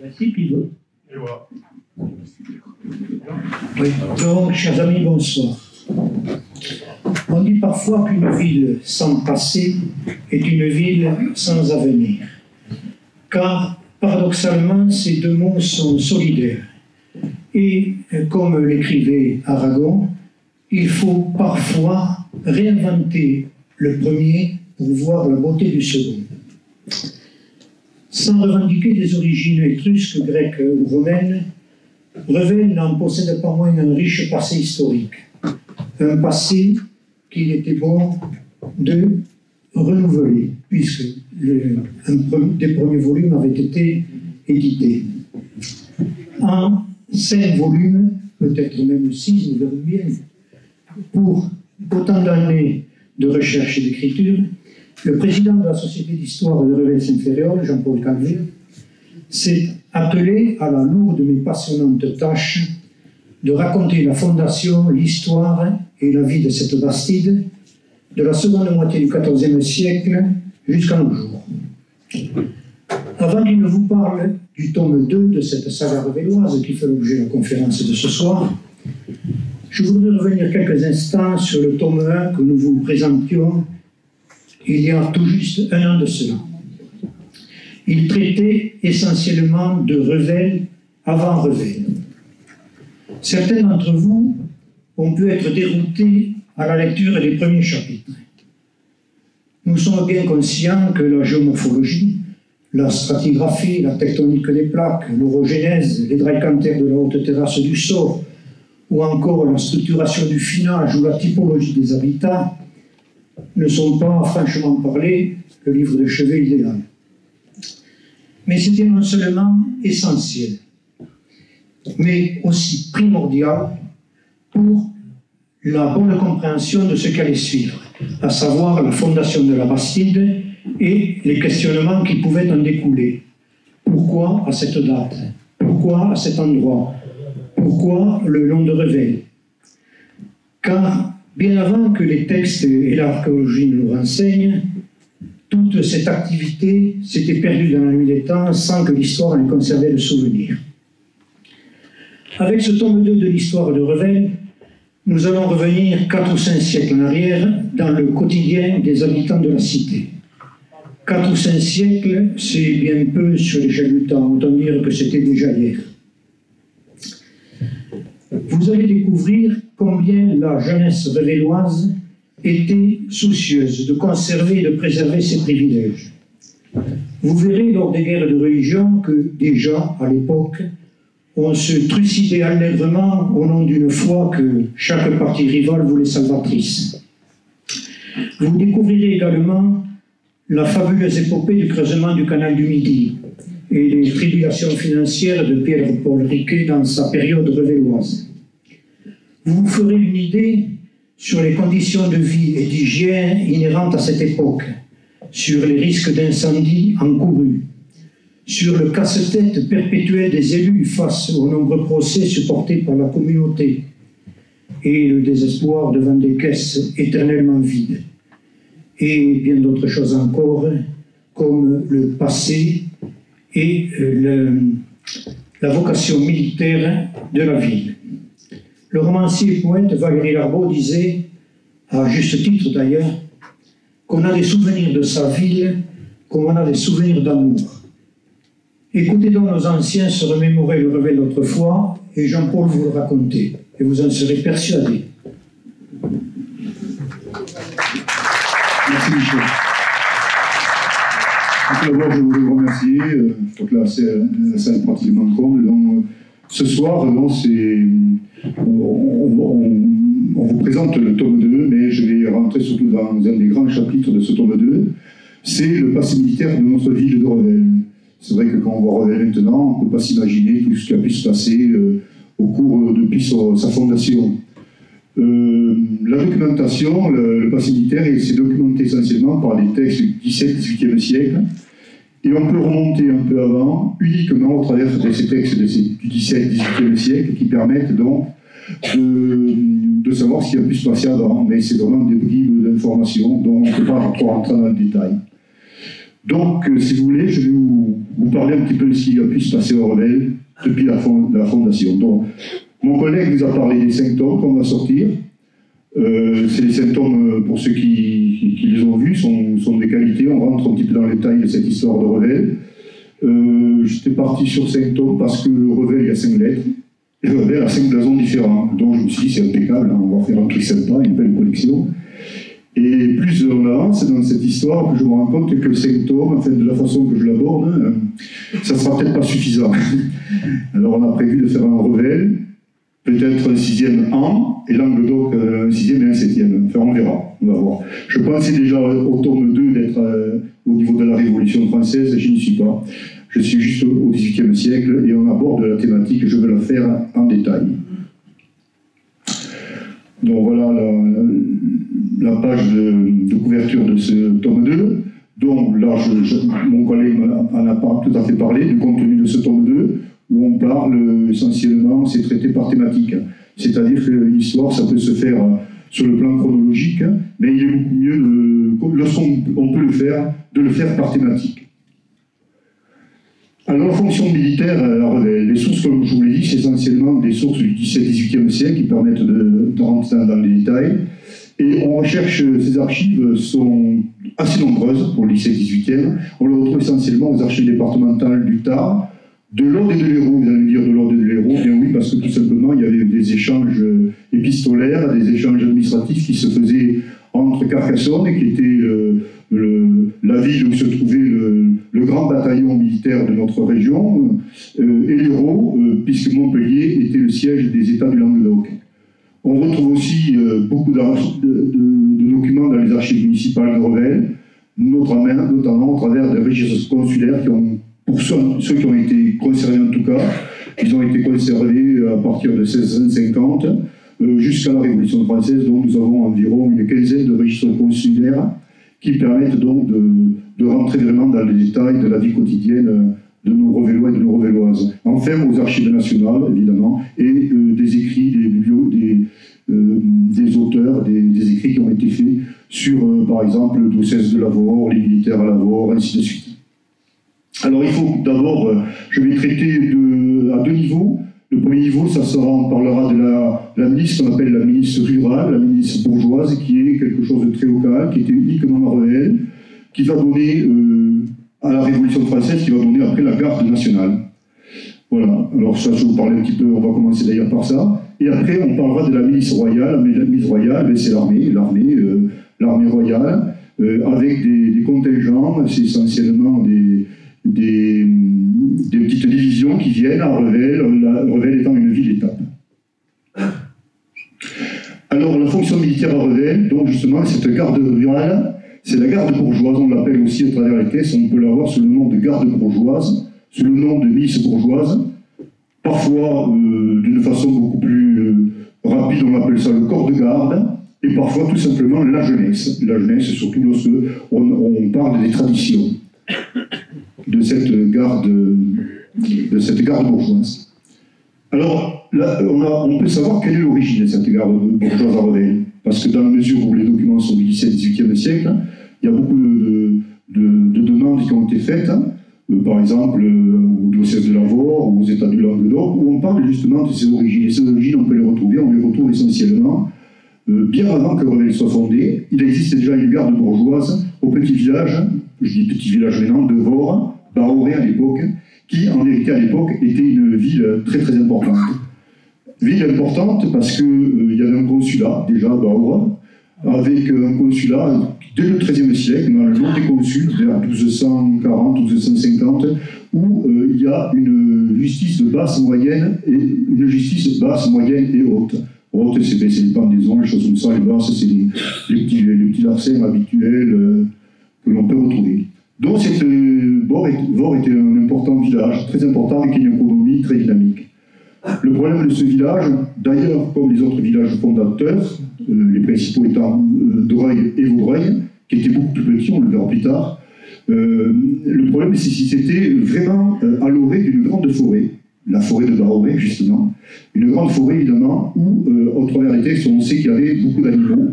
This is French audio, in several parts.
Merci, Pivot. Oui, donc, chers amis, bonsoir. On dit parfois qu'une ville sans passé est une ville sans avenir. Car, paradoxalement, ces deux mots sont solidaires. Et, comme l'écrivait Aragon, il faut parfois réinventer le premier pour voir la beauté du second. Sans revendiquer des origines étrusques, grecques ou romaines, Revel n'en possède pas moins un riche passé historique. Un passé qu'il était bon de renouveler, puisque des premiers volumes avaient été édités. En 5 volumes, peut-être même 6, nous verrons bien, pour autant d'années de recherche et d'écriture, le président de la Société d'histoire de Revel-Saint-Ferréol, Jean-Paul Calvet, s'est attelé à la lourde mais passionnante tâche de raconter la fondation, l'histoire et la vie de cette bastide de la seconde moitié du XIVe siècle jusqu'à nos jours. Avant qu'il ne vous parle du tome 2 de cette saga revelloise qui fait l'objet de la conférence de ce soir, je voudrais revenir quelques instants sur le tome 1 que nous vous présentions il y a tout juste un an de cela. Il traitait essentiellement de Revel avant Revel. Certains d'entre vous ont pu être déroutés à la lecture des premiers chapitres. Nous sommes bien conscients que la géomorphologie, la stratigraphie, la tectonique des plaques, l'orogénèse, les dracantères de la haute terrasse du Sort, ou encore la structuration du finage ou la typologie des habitats, ne sont pas, franchement parlé, le livre de chevet idéal. Mais c'était non seulement essentiel, mais aussi primordial pour la bonne compréhension de ce qu'allait suivre, à savoir la fondation de la bastide et les questionnements qui pouvaient en découler. Pourquoi à cette date? Pourquoi à cet endroit? Pourquoi le nom de Revel? Car bien avant que les textes et l'archéologie nous renseignent, toute cette activité s'était perdue dans la nuit des temps sans que l'histoire en conservait le souvenir. Avec ce tome 2 de l'histoire de Revel, nous allons revenir 4 ou 5 siècles en arrière dans le quotidien des habitants de la cité. 4 ou 5 siècles, c'est bien peu sur l'échelle du temps, autant dire que c'était déjà hier. Vous allez découvrir combien la jeunesse revelloise était soucieuse de conserver et de préserver ses privilèges. Vous verrez lors des guerres de religion que déjà, à l'époque, on se trucidait allègrement au nom d'une foi que chaque parti rival voulait salvatrice. Vous découvrirez également la fabuleuse épopée du creusement du canal du Midi et les tribulations financières de Pierre-Paul Riquet dans sa période revelloise. Vous vous ferez une idée sur les conditions de vie et d'hygiène inhérentes à cette époque, sur les risques d'incendie encourus, sur le casse-tête perpétuel des élus face aux nombreux procès supportés par la communauté et le désespoir devant des caisses éternellement vides, et bien d'autres choses encore, comme le passé et la vocation militaire de la ville. Le romancier et poète Valéry Larbaud disait, à juste titre d'ailleurs, qu'on a des souvenirs de sa ville comme on a des souvenirs d'amour. Écoutez donc nos anciens se remémorer le Revel d'autrefois, et Jean-Paul vous le raconter, et vous en serez persuadés. Merci Michel. Tout d'abord, je voulais vous remercier. Je crois que la salle est pratiquement comble. Donc, ce soir, on vous présente le tome 2, mais je vais rentrer surtout dans un des grands chapitres de ce tome 2. C'est le passé militaire de notre ville de Revel. C'est vrai que quand on voit Revel maintenant, on ne peut pas s'imaginer tout ce qui a pu se passer au cours depuis sa fondation. La documentation, le passé militaire, s'est documenté essentiellement par les textes du XVIIe siècle, et on peut remonter un peu avant, uniquement au travers de ces textes du XVIIe siècle, qui permettent donc de savoir ce qui a pu se passer avant, mais c'est vraiment des bribes d'informations dont on ne peut pas trop rentrer dans le détail. Donc, si vous voulez, je vais vous parler un petit peu de ce qui a pu se passer au Revel depuis la fondation. Donc, mon collègue vous a parlé des symptômes qu'on va sortir. C'est les symptômes, pour ceux qui les ont vus, sont des qualités. On rentre un petit peu dans le détail de cette histoire de Revel. J'étais parti sur symptômes parce que Revel, il y a 5 lettres. Et Revel a 5 blasons différents. Donc, je me suis dit, c'est impeccable, hein, on va faire un truc sympa, une belle collection. Et plus on avance dans cette histoire, que je me rends compte que le symptôme, enfin, de la façon que je l'aborde, ça ne sera peut-être pas suffisant. Alors, on a prévu de faire un Revel, peut-être un 6e an, et Languedoc un 6e et un 7e. Enfin, on verra, on va voir. Je pensais déjà au tome 2 d'être au niveau de la Révolution française, je n'y suis pas. Je suis juste au XVIIIe siècle, et on aborde la thématique, je vais la faire en détail. Donc voilà la page de couverture de ce tome 2. Donc là, mon collègue en a pas tout à fait parlé du contenu de ce tome 2, où on parle essentiellement, c'est traité par thématique. C'est-à-dire que l'histoire, ça peut se faire sur le plan chronologique, mais il est beaucoup mieux, lorsqu'on peut de le faire par thématique. Alors, la fonction militaire à Revel, les sources, comme je vous l'ai dit, c'est essentiellement des sources du XVIIe siècle qui permettent de rentrer dans les détails. Et on recherche, ces archives sont assez nombreuses pour le lycée XVIIIe. On les retrouve essentiellement aux archives départementales du Tarn, de l'Aude et de l'Hérault. Vous allez me dire de l'Aude et de l'Hérault, bien oui, parce que tout simplement, il y avait des échanges épistolaires, des échanges administratifs qui se faisaient entre Carcassonne, qui était la ville où se trouvait le grand bataillon militaire de notre région, et l'Hérault, puisque Montpellier était le siège des États du Languedoc. On retrouve aussi beaucoup de documents dans les archives municipales de Revel, notamment au travers des registres consulaires qui ont, pour ceux qui ont été conservés en tout cas, ils ont été conservés à partir de 1650 jusqu'à la Révolution française, dont nous avons environ une quinzaine de registres consulaires qui permettent donc de rentrer vraiment dans les détails de la vie quotidienne de nos Revellois et de nos Revelloises. Enfin, aux archives nationales, évidemment, et des écrits, des auteurs, des écrits qui ont été faits sur, par exemple, le diocèse de Lavore, les militaires à Lavore, ainsi de suite. Alors, il faut d'abord, je vais traiter à 2 niveaux. Le premier niveau, on parlera de la milice qu'on appelle la milice rurale, la milice bourgeoise, qui est quelque chose de très local, qui était uniquement à Revel, qui va donner à la Révolution française, qui va donner après la garde nationale. Voilà, alors ça je vais vous parler un petit peu, on va commencer d'ailleurs par ça. Et après on parlera de la milice royale, mais la milice royale, c'est l'armée royale, avec des contingents, c'est essentiellement des petites divisions qui viennent à Revel, Revel étant une ville-étape. Alors la fonction militaire à Revel, donc justement cette garde rurale, c'est la garde bourgeoise, on l'appelle aussi à travers les caisses, on peut l'avoir sous le nom de garde bourgeoise, sous le nom de milice bourgeoise, parfois d'une façon beaucoup plus rapide, on appelle ça le corps de garde, et parfois tout simplement la jeunesse. La jeunesse, surtout lorsque on parle des traditions de cette garde bourgeoise. Alors, là, on peut savoir quelle est l'origine de cette garde bourgeoise à Revel, parce que dans la mesure où les documents sont du XVIIe siècle, il y a beaucoup de demandes qui ont été faites, par exemple au diocèse de Lavore, ou aux États du Languedoc, où on parle justement de ces origines. Et ces origines, on les retrouve essentiellement bien avant que Revel soit fondé. Il existe déjà une garde bourgeoise au petit village, je dis petit village maintenant, de Vore, Baoré à l'époque, qui en vérité à l'époque était une ville très très importante. Ville importante parce qu'il y avait un consulat déjà à Baoré, avec un consulat dès le XIIIe siècle, dans le nom des consuls, vers 1240-1250, où il y a une justice basse, moyenne, et une justice basse, moyenne et haute. Haute, c'est les pendaisons, les choses comme ça, les basses, c'est les petits larcins habituels que l'on peut retrouver. Donc, Vore était un important village, très important, avec une économie très dynamique. Le problème de ce village, d'ailleurs, comme les autres villages fondateurs, les principaux étant Dreuil et Vaudreuil, qui étaient beaucoup plus petits, on le verra plus tard, le problème, c'est si c'était vraiment à l'orée d'une grande forêt, la forêt de Baoré, justement, une grande forêt, évidemment, où, au travers des textes, on sait qu'il y avait beaucoup d'animaux.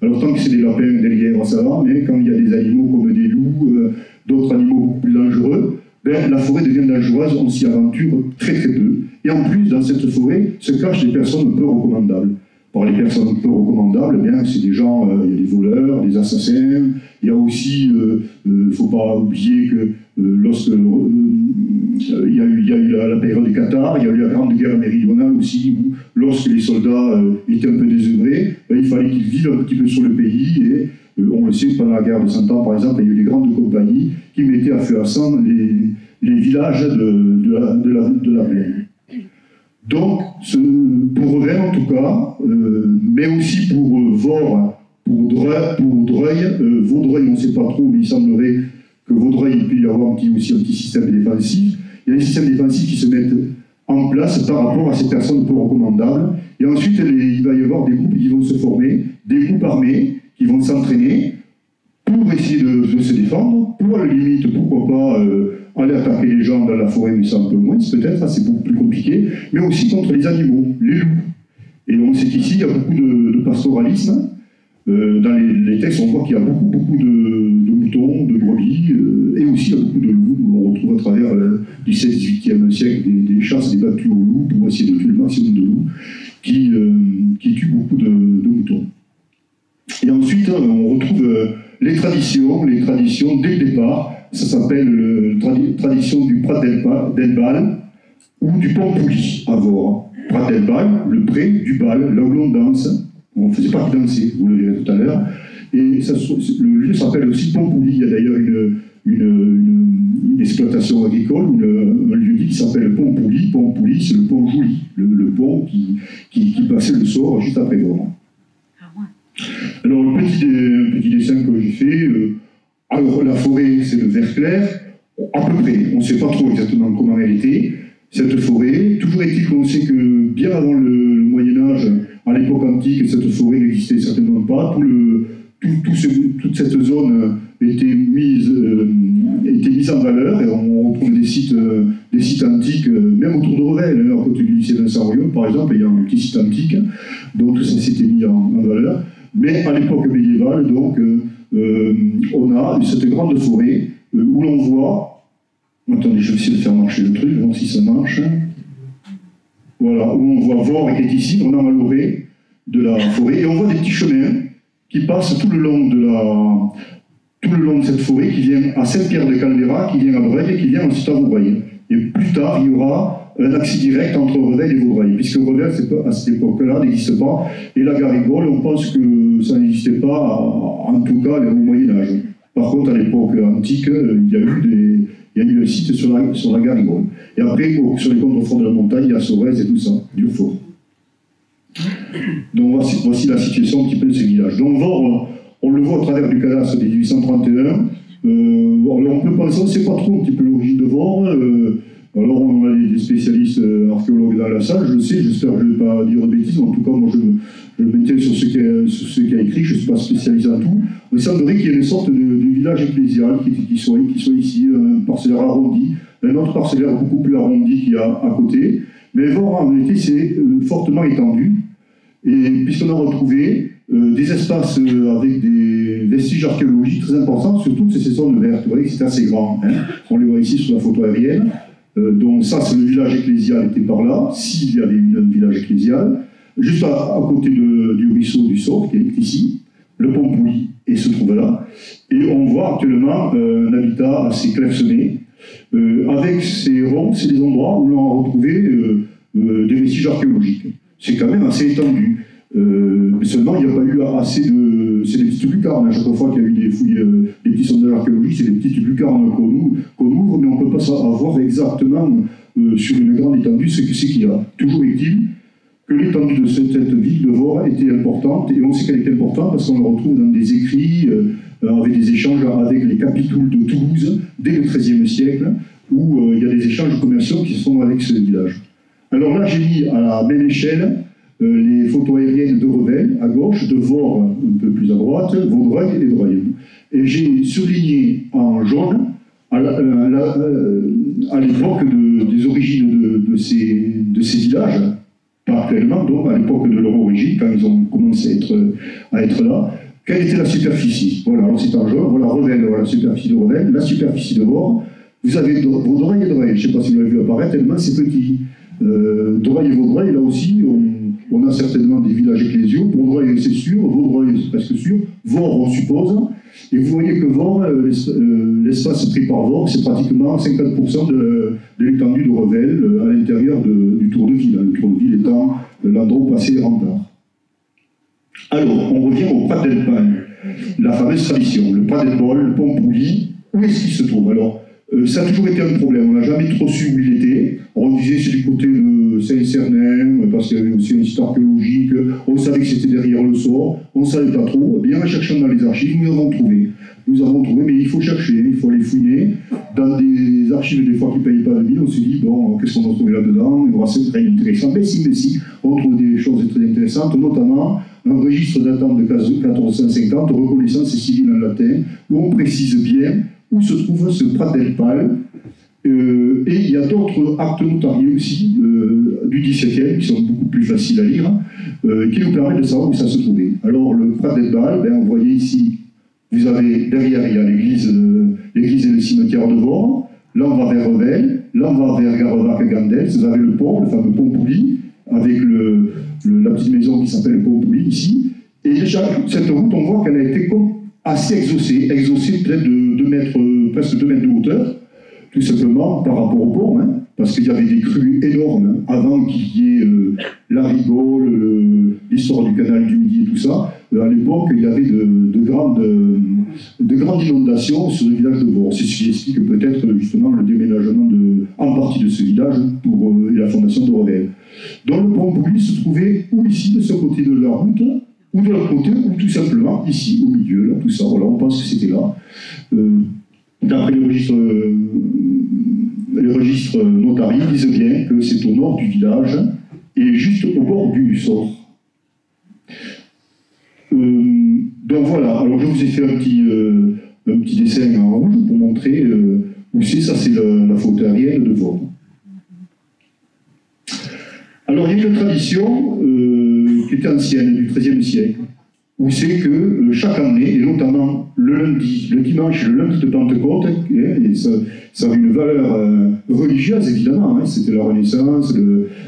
Alors, tant que c'est des lapins, des lièvres, ça va, mais quand il y a des animaux comme des loups, d'autres animaux beaucoup plus dangereux, ben, la forêt devient dangereuse, on s'y aventure très très peu. Et en plus, dans cette forêt se cachent des personnes peu recommandables. Par les personnes peu recommandables, eh bien, c'est des gens, il y a des voleurs, des assassins, il y a aussi, il ne faut pas oublier que lorsque il y a eu la période du Qatar, il y a eu la Grande Guerre méridionale aussi, où lorsque les soldats étaient un peu désœuvrés, ben, il fallait qu'ils vivent un petit peu sur le pays, et on le sait, pendant la guerre de 100 ans, par exemple, il y a eu des grandes compagnies qui mettaient à feu à sang les villages de la plaine. Donc, pour Revel en tout cas, mais aussi pour Vore, pour Dreuil, Vaudreuil, on ne sait pas trop, mais il semblerait que Vaudreuil, il peut y avoir aussi un petit système défensif. Il y a des systèmes défensifs qui se mettent en place par rapport à ces personnes peu recommandables. Et ensuite, il va y avoir des groupes qui vont se former, des groupes armés qui vont s'entraîner pour essayer de se défendre, pour à la limite, pourquoi pas aller attaquer les gens dans la forêt, mais ça un peu moins, peut-être, ça c'est beaucoup plus compliqué, mais aussi contre les animaux, les loups. Et on sait qu'ici, il y a beaucoup de pastoralisme. Dans les textes, on voit qu'il y a beaucoup de moutons, de brebis, et aussi il y a beaucoup de loups. On retrouve à travers du 16-18e siècle des chasses, des battues aux loups pour essayer de tuer le maximum de loups, qui tuent beaucoup de moutons. Et ensuite, on retrouve les traditions dès le départ. Ça s'appelle tradition du Prat d'Elbal ou du Pont-Pouli à Vore. Prat d'Elbal, le pré du bal, là où l'on danse. On ne faisait pas que danser, vous le verrez tout à l'heure. Et ça, le lieu s'appelle aussi Pont-Pouli. Il y a d'ailleurs une exploitation agricole, un lieu dit qui s'appelle Pont-Pouli. Pont-Pouli, c'est le pont Jouli, le pont qui passait le sort juste après Vore. Alors, le petit dessin que j'ai fait, alors la forêt, c'est le vert clair, à peu près, on ne sait pas trop exactement comment elle était, cette forêt. Toujours est-il qu'on sait que bien avant le Moyen-Âge, à l'époque antique, cette forêt n'existait certainement pas. Toute cette zone était mise en valeur, et on retrouve des sites antiques, même autour de Revel, à côté du lycée Vincent-Auriol, par exemple, il y a un petit site antique, donc tout ça s'était mis en valeur. Mais à l'époque médiévale, donc, on a cette grande forêt où l'on voit. Attendez, je vais essayer de faire marcher le truc, voir si ça marche. Voilà, où on voit Vore qui est ici, on a Maloré de la forêt, et on voit des petits chemins qui passent tout le long de cette forêt, qui viennent à Saint-Pierre-de-Caldera, qui vient à Dreuil et qui vient ensuite à Vaudreuil. Et plus tard, il y aura un accès direct entre Revel et Vaudreuil, puisque Revel, à cette époque-là, n'existe pas, et la Garrigole, on pense que ça n'existait pas, en tout cas au Moyen-Âge. Par contre, à l'époque antique, il y a eu un site sur la Garrigole. Et après, sur les contreforts de la montagne, il y a Sorèze et tout ça, Durfort. Donc voici la situation un petit peu de ces villages. Donc Vore, on le voit à travers du cadastre de 1831. On peut penser, on ne sait pas trop un petit peu l'origine de Vore. Alors on a des spécialistes archéologues dans la salle, je le sais, j'espère que je ne vais pas dire de bêtises, en tout cas moi je me maintiens sur ce qu'il a écrit, je ne suis pas spécialisé en tout. Il semblerait qu'il y ait une sorte de village ecclésial qui soit ici, un parcellaire arrondi, un autre parcellaire beaucoup plus arrondi qu'il y a à côté. Mais Vore en réalité c'est fortement étendu, et puisqu'on a retrouvé des espaces avec des vestiges archéologiques très importants sur toutes ces zones vertes. Vous voyez que c'est assez grand, hein. On les voit ici sur la photo aérienne. Donc ça, c'est le village ecclésial était par là, s'il y avait un village ecclésial, juste à côté du ruisseau du Sort, qui est ici, le Pont-Pouli, et se trouve là. Et on voit actuellement un habitat assez clairsemé, avec ces ronds, c'est des endroits où l'on a retrouvé des vestiges archéologiques. C'est quand même assez étendu. Mais seulement, il n'y a pas eu assez de... C'est des petites lucarnes. À chaque fois qu'il y a eu des fouilles, des petits sondages archéologiques, c'est des petites lucarnes qu'on ouvre, mais on ne peut pas savoir exactement sur une grande étendue ce que c'est qu'il y a. Toujours est-il que l'étendue de cette ville de Vore était importante, et on sait qu'elle est importante parce qu'on le retrouve dans des écrits, avec des échanges avec les capitouls de Toulouse, dès le XIIIe siècle, où il y a des échanges commerciaux qui se font avec ce village. Alors là, j'ai mis à la même échelle les photos aériennes de Revel à gauche, de Vore un peu plus à droite, Vaudreuil et Dreuil. Et j'ai surligné en jaune, à l'époque des origines de ces villages, pas actuellement, donc à l'époque de leur origine, quand ils ont commencé à être là, quelle était la superficie? Voilà, alors c'est en jaune, voilà Revel, voilà la superficie de Revel, la superficie de Vore. Vous avez Vaudreuil et Dreuil, je ne sais pas si vous l'avez vu apparaître, tellement c'est petit. Dreuil et Vaudreuil, là aussi, on a certainement des villages ecclésiaux. Vaudreuil, c'est sûr, Vaudreuil, c'est presque sûr. Vore, on suppose. Et vous voyez que Vore, l'espace pris par Vore, c'est pratiquement 50% de l'étendue de Revel à l'intérieur du Tour de Ville. Le Tour de Ville étant l'endroit où passaient les remparts. Alors, on revient au Prat d'Elpagne, la fameuse tradition. Le Prat d'Elpagne, le pont Pouilly, où est-ce qu'il se trouve? Alors, ça a toujours été un problème, on n'a jamais trop su où il était. On disait c'est du côté de Saint-Cernin, parce qu'il y avait aussi une histoire archéologique, on savait que c'était derrière le Sort, on ne savait pas trop. Bien en cherchant dans les archives, nous avons trouvé. Mais il faut chercher, il faut aller fouiner. Dans des archives, des fois, qui ne payent pas de mine, on se dit, bon, qu'est-ce qu'on a trouvé là-dedans? C'est très intéressant. Mais si, on trouve des choses très intéressantes, notamment un registre datant de 1450, reconnaissance civile en latin, où on précise bien où se trouve ce Prat d'Elpagne. Et il y a d'autres actes notariés aussi, du XVIIe, qui sont beaucoup plus faciles à lire, qui nous permettent de savoir où ça se trouvait. Alors, le Prat d'Elpagne, vous voyez ici, vous avez derrière, il y a l'église et le cimetière de Vore. Là, on va vers Revel. Là, on va vers Garevac-Gandel. Vous avez le pont, le fameux pont Pouilly, avec la petite maison qui s'appelle le pont Pouilly, ici. Et déjà, cette route, on voit qu'elle a été assez exaucée peut-être de presque 2 mètres de hauteur, tout simplement par rapport au pont, hein, parce qu'il y avait des crues énormes avant qu'il y ait la rigole, l'histoire du canal du Midi et tout ça. À l'époque, il y avait de grandes inondations sur le village de Vore. C'est ce qui explique peut-être justement le déménagement en partie de ce village pour la fondation de Revel. Donc le pont Pouilly se trouvait ou ici, de ce côté de la route, ou de l'autre côté, ou tout simplement ici, au milieu, là, tout ça. Voilà, on pense que c'était là. D'après les registres notariés, ils disent bien que c'est au nord du village et juste au bord du Sort. Donc voilà, alors je vous ai fait un petit dessin en rouge pour montrer où c'est. Ça, c'est la photo aérienne de Vore. Alors il y a une tradition qui était ancienne, du XIIIe siècle, où c'est que chaque année, et notamment le dimanche et le lundi de Pentecôte, et ça avait une valeur religieuse évidemment, hein, c'était la Renaissance,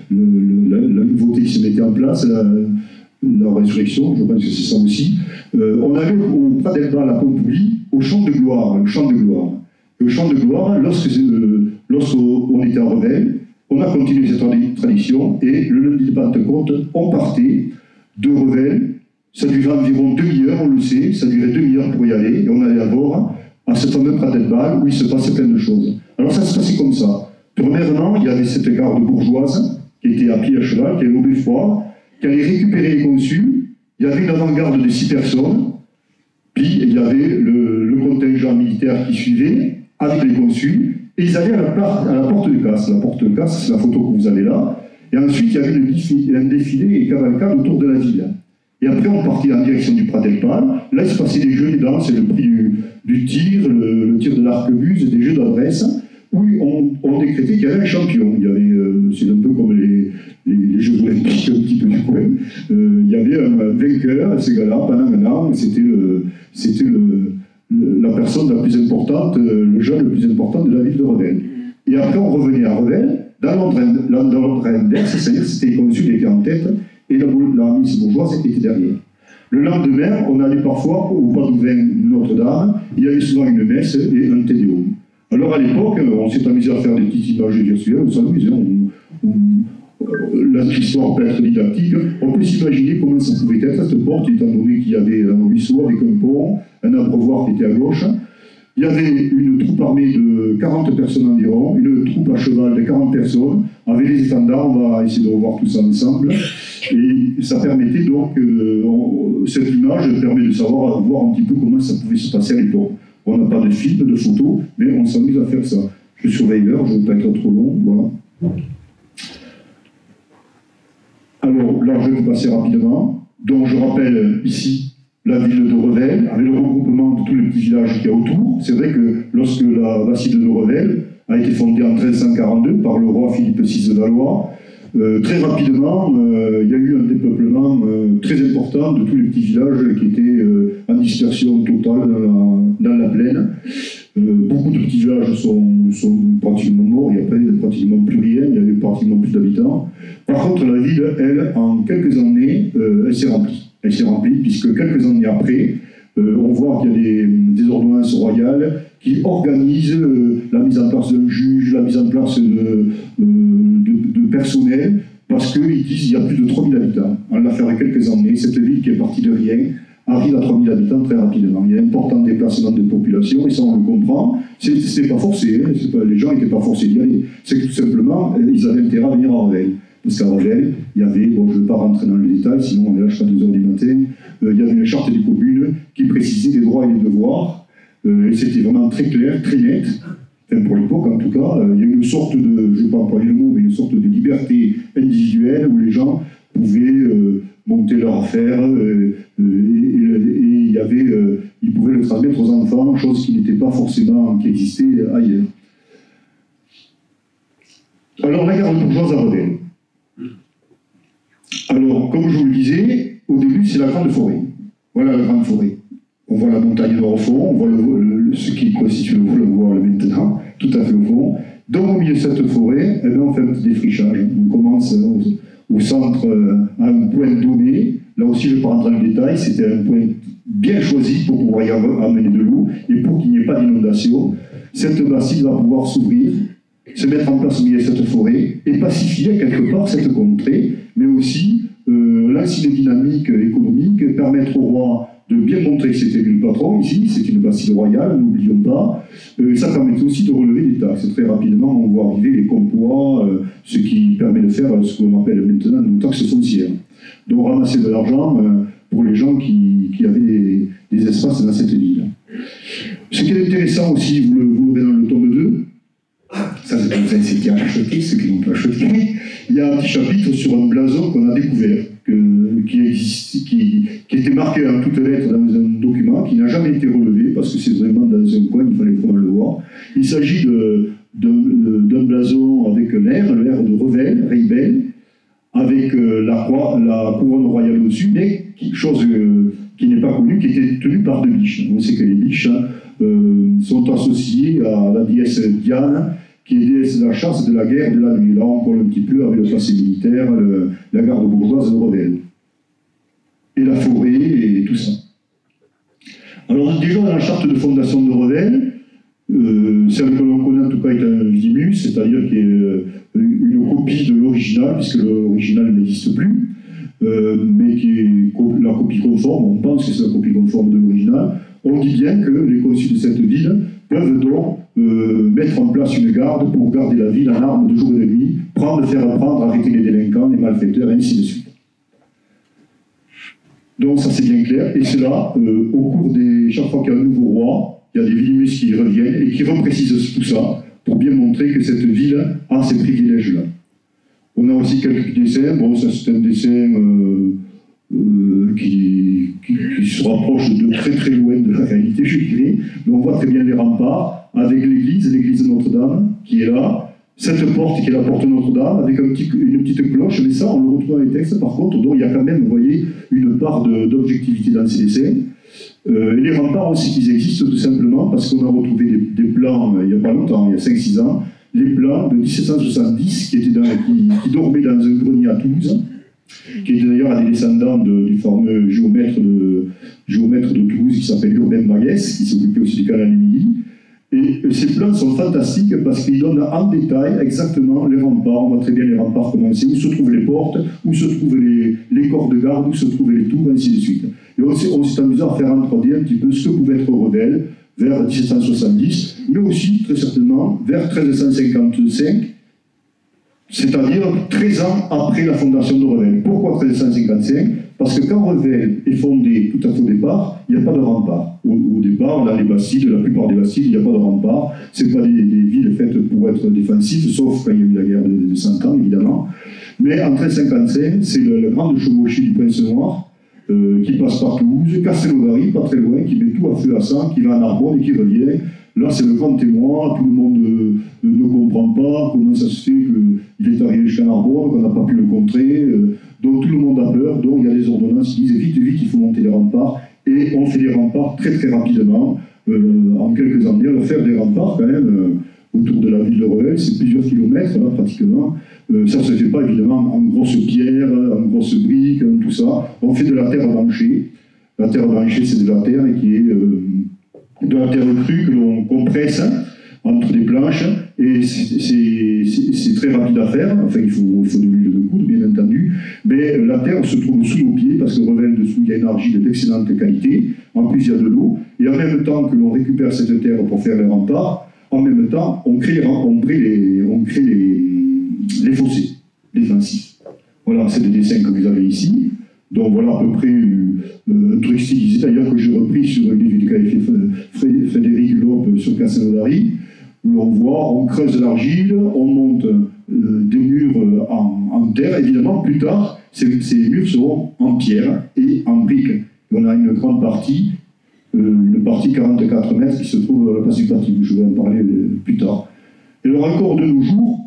la nouveauté qui se mettait en place, la résurrection, je pense que c'est ça aussi. On allait au Prat d'Elpagne à Pont-Pouilly au chant de gloire, le chant de gloire. Et au chant de gloire, lorsqu'on était à Revel, on a continué cette tradition, et le lundi de Pentecôte, on partait de Revel. Ça durait environ demi-heure, on le sait, ça durait demi-heure pour y aller, et on allait à Vore, à ce fameux Prat d'Elpagne, où il se passait plein de choses. Alors ça se passait comme ça. Premièrement, il y avait cette garde bourgeoise, qui était à pied à cheval, qui avait au beffroi, qui allait récupérer les consuls. Il y avait une avant-garde de 6 personnes, puis il y avait le contingent militaire qui suivait, avec les consuls, et ils allaient à la porte de casse. La porte de casse, c'est la photo que vous avez là, et ensuite il y avait un défilé et cavalcade autour de la ville. Et après, on partait en direction du Prat d'Elpagne. Là, il se passait des jeux, des danses, le prix du tir, le tir de l'arquebuse, des jeux d'adresse, où on décrétait qu'il y avait un champion. Il y avait, c'est un peu comme les Jeux Olympiques, un petit peu du coin. Il y avait un vainqueur, ces gars-là, pendant un an, c'était la personne la plus importante, le jeune le plus important de la ville de Revel. Et après, on revenait à Revel, dans l'ordre inverse, c'est-à-dire que c'était les consuls qui étaient en tête, et la milice bourgeoise était derrière. Le lendemain, on allait parfois au pas de vin Notre-Dame, il y avait souvent une messe et un tédéum. Alors à l'époque, on s'est amusé à faire des petites images virtuelles, on s'amusait, l'histoire peut être didactique, on peut s'imaginer comment ça pouvait être cette porte, étant donné qu'il y avait un ruisseau avec un pont, un abreuvoir qui était à gauche. Il y avait une troupe armée de 40 personnes environ, une troupe à cheval de 40 personnes, avec les étendards, on va essayer de revoir tout ça ensemble. Et ça permettait donc, cette image permet de savoir, voir un petit peu comment ça pouvait se passer à l'époque. On n'a pas de film, de photos, mais on s'amuse à faire ça. Je surveille l'heure, je ne veux pas être trop long, voilà. Alors là, je vais vous passer rapidement. Donc je rappelle ici la ville de Revel, avec le regroupement de tous les petits villages qu'il y a autour. C'est vrai que lorsque la bastide de Revel a été fondée en 1342 par le roi Philippe VI de Valois, très rapidement, il y a eu un dépeuplement très important de tous les petits villages qui étaient en dispersion totale dans la plaine. Beaucoup de petits villages sont pratiquement morts, il n'y a pratiquement plus rien, il y avait pratiquement plus d'habitants. Par contre, la ville, elle, en quelques années, elle s'est remplie. Elle s'est remplie puisque quelques années après, on voit qu'il y a des ordonnances royales qui organisent la mise en place d'un juge, la mise en place de personnel, parce qu'ils disent qu'il y a plus de 3000 habitants. En l'affaire quelques années, cette ville qui est partie de rien arrive à 3000 habitants très rapidement. Il y a un important déplacement de population, et ça on le comprend. C'était pas forcé, hein, les gens n'étaient pas forcés d'y aller. C'est que tout simplement, ils avaient intérêt à venir à Revel. Parce qu'à Revel, il y avait, bon je ne vais pas rentrer dans les détails, sinon on est là jusqu'à 2h du matin, il y avait une charte des communes qui précisait les droits et les devoirs, et c'était vraiment très clair, très net. Enfin, pour l'époque en tout cas, il y a une sorte de, je ne vais pas employer le mot, mais une sorte de liberté individuelle où les gens pouvaient monter leurs affaires et il y avait, ils pouvaient le transmettre aux enfants, chose qui n'était pas forcément, qui existait ailleurs. Alors la garde bourgeoise à Revel. Alors, comme je vous le disais, au début c'est la grande forêt. Voilà la grande forêt. On voit la montagne noire au fond, on voit ce qui constitue le voile maintenant, tout à fait au fond. Donc au milieu de cette forêt, eh bien, on fait un petit défrichage. On commence au centre, à un point donné. Là aussi, je ne vais pas rentrer dans le détail, c'était un point bien choisi pour pouvoir y amener de l'eau et pour qu'il n'y ait pas d'inondation. Cette bassine va pouvoir s'ouvrir, se mettre en place au milieu de cette forêt et pacifier quelque part cette contrée, mais aussi lancer une dynamique économique, permettre au roi de bien montrer que c'était lui le patron ici, c'est une bassine royale, n'oublions pas. Ça permet aussi de relever les taxes. Très rapidement, on voit arriver les compois, ce qui permet de faire ce qu'on appelle maintenant nos taxes foncières. Donc ramasser de l'argent pour les gens qui avaient des espaces dans cette ville. Ce qui est intéressant aussi, vous le verrez dans le tome 2, ça c'est qui a acheté, ceux qui l'ont pas acheté, il y a un petit chapitre sur un blason qu'on a découvert, qui était marqué en toutes lettres dans un document, qui n'a jamais été relevé, parce que c'est vraiment dans un coin, il fallait vraiment le voir. Il s'agit d'un blason avec l'air de Revel, Reibel, avec la couronne royale au-dessus, mais chose qui n'est pas connue, qui était tenue par deux biches. On sait que les biches sont associées à la déesse Diane, qui est déesse de la chasse, de la guerre, de la nuit. Là, on colle un petit peu avec le passé militaire, la garde bourgeoise de Revel. Et la forêt, et tout ça. Alors, déjà, dans la charte de fondation de Revel, celle que l'on connaît en tout cas est un vidimus, c'est-à-dire qu'il y a une copie de l'original, puisque l'original n'existe plus, mais qui est la copie conforme, on pense que c'est la copie conforme de l'original. On dit bien que les consuls de cette ville peuvent donc mettre en place une garde pour garder la ville en armes de jour et de nuit, faire apprendre, arrêter les délinquants, les malfaiteurs, et ainsi de suite. Donc ça c'est bien clair, et c'est là, au cours chaque fois qu'il y a un nouveau roi, il y a des vidimus qui reviennent et qui reprécisent tout ça, pour bien montrer que cette ville a ces privilèges-là. On a aussi quelques dessins, bon ça c'est un dessin qui se rapproche de très très loin de la réalité, je dirais, mais on voit très bien les remparts, avec l'église de Notre-Dame, qui est là, cette porte qui est la porte de Notre-Dame, avec une petite cloche, mais ça on le retrouve dans les textes par contre, donc il y a quand même, vous voyez, une part d'objectivité dans ces dessins. Et les remparts aussi, ils existent tout simplement parce qu'on a retrouvé des plans, il n'y a pas longtemps, il y a 5-6 ans, les plans de 1770 qui dormaient dans un grenier à Toulouse, qui était d'ailleurs un des descendants du fameux géomètre de Toulouse qui s'appelle Urbain Magès, qui s'occupait aussi du canal du Midi. Et ces plans sont fantastiques parce qu'ils donnent en détail exactement les remparts. On voit très bien les remparts commencer, où se trouvent les portes, où se trouvent les corps de garde, où se trouvent les tours, ainsi de suite. Et on s'est amusé à faire en 3D un petit peu ce que pouvait être Revel vers 1770, mais aussi, très certainement, vers 1355, c'est-à-dire 13 ans après la fondation de Revel. Pourquoi 1355 ? Parce que quand Revel est fondé tout à fait au départ, il n'y a pas de rempart. Au départ, on a les bastides, la plupart des bastides, il n'y a pas de rempart. Ce n'est pas des villes faites pour être défensives, sauf quand il y a eu la guerre de 100 ans, évidemment. Mais en 1355, c'est la grande chevauchée du Prince Noir, qui passe par Toulouse, Castelnaudary, pas très loin, qui met tout à feu à sang, qui va à Narbonne et qui revient. Là, c'est le grand témoin, tout le monde ne comprend pas comment ça se fait qu'il est arrivé jusqu'à Narbonne, qu'on n'a pas pu le contrer, donc tout le monde a peur, donc il y a des ordonnances se disent vite, il faut monter les remparts. Et on fait des remparts très très rapidement. En quelques années, on va faire des remparts quand même autour de la ville de Revel, c'est plusieurs kilomètres là, pratiquement. Ça ne se fait pas évidemment en grosses pierres, en grosses briques, tout ça. On fait de la terre branchée. La terre branchée, c'est de la terre qui est de la terre crue que l'on compresse entre des planches, et c'est très rapide à faire. Enfin, il faut de l'huile de coudre, bien entendu, mais la terre se trouve sous nos pieds, parce que Revel dessous, il y a une argile d'excellente qualité, en plus il y a de l'eau, et en même temps que l'on récupère cette terre pour faire les remparts, en même temps, on crée les fossés défensifs. Voilà, c'est le dessin que vous avez ici. Donc voilà à peu près un truc stylisé, d'ailleurs, que j'ai repris sur une étude qu'a fait Frédéric Lope sur Castelnaudary, où l'on voit, on creuse l'argile, on monte des murs en terre. Évidemment, plus tard, ces murs seront en pierre et en briques. On a une grande partie, une partie 44 mètres qui se trouve à la place du parti. Je vais en parler plus tard. Et alors encore de nos jours,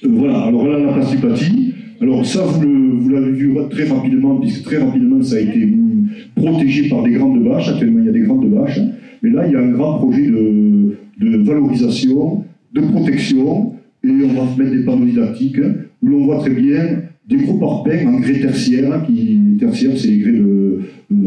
voilà, alors là la place du Paty. Alors ça, vous l'avez vu très rapidement, puisque très rapidement ça a été protégé par des grandes bâches. Actuellement, il y a des grandes bâches. Mais là, il y a un grand projet de valorisation, de protection, et on va mettre des panneaux didactiques où l'on voit très bien des gros parpaings en grès tertiaire. Tertiaire, c'est les grès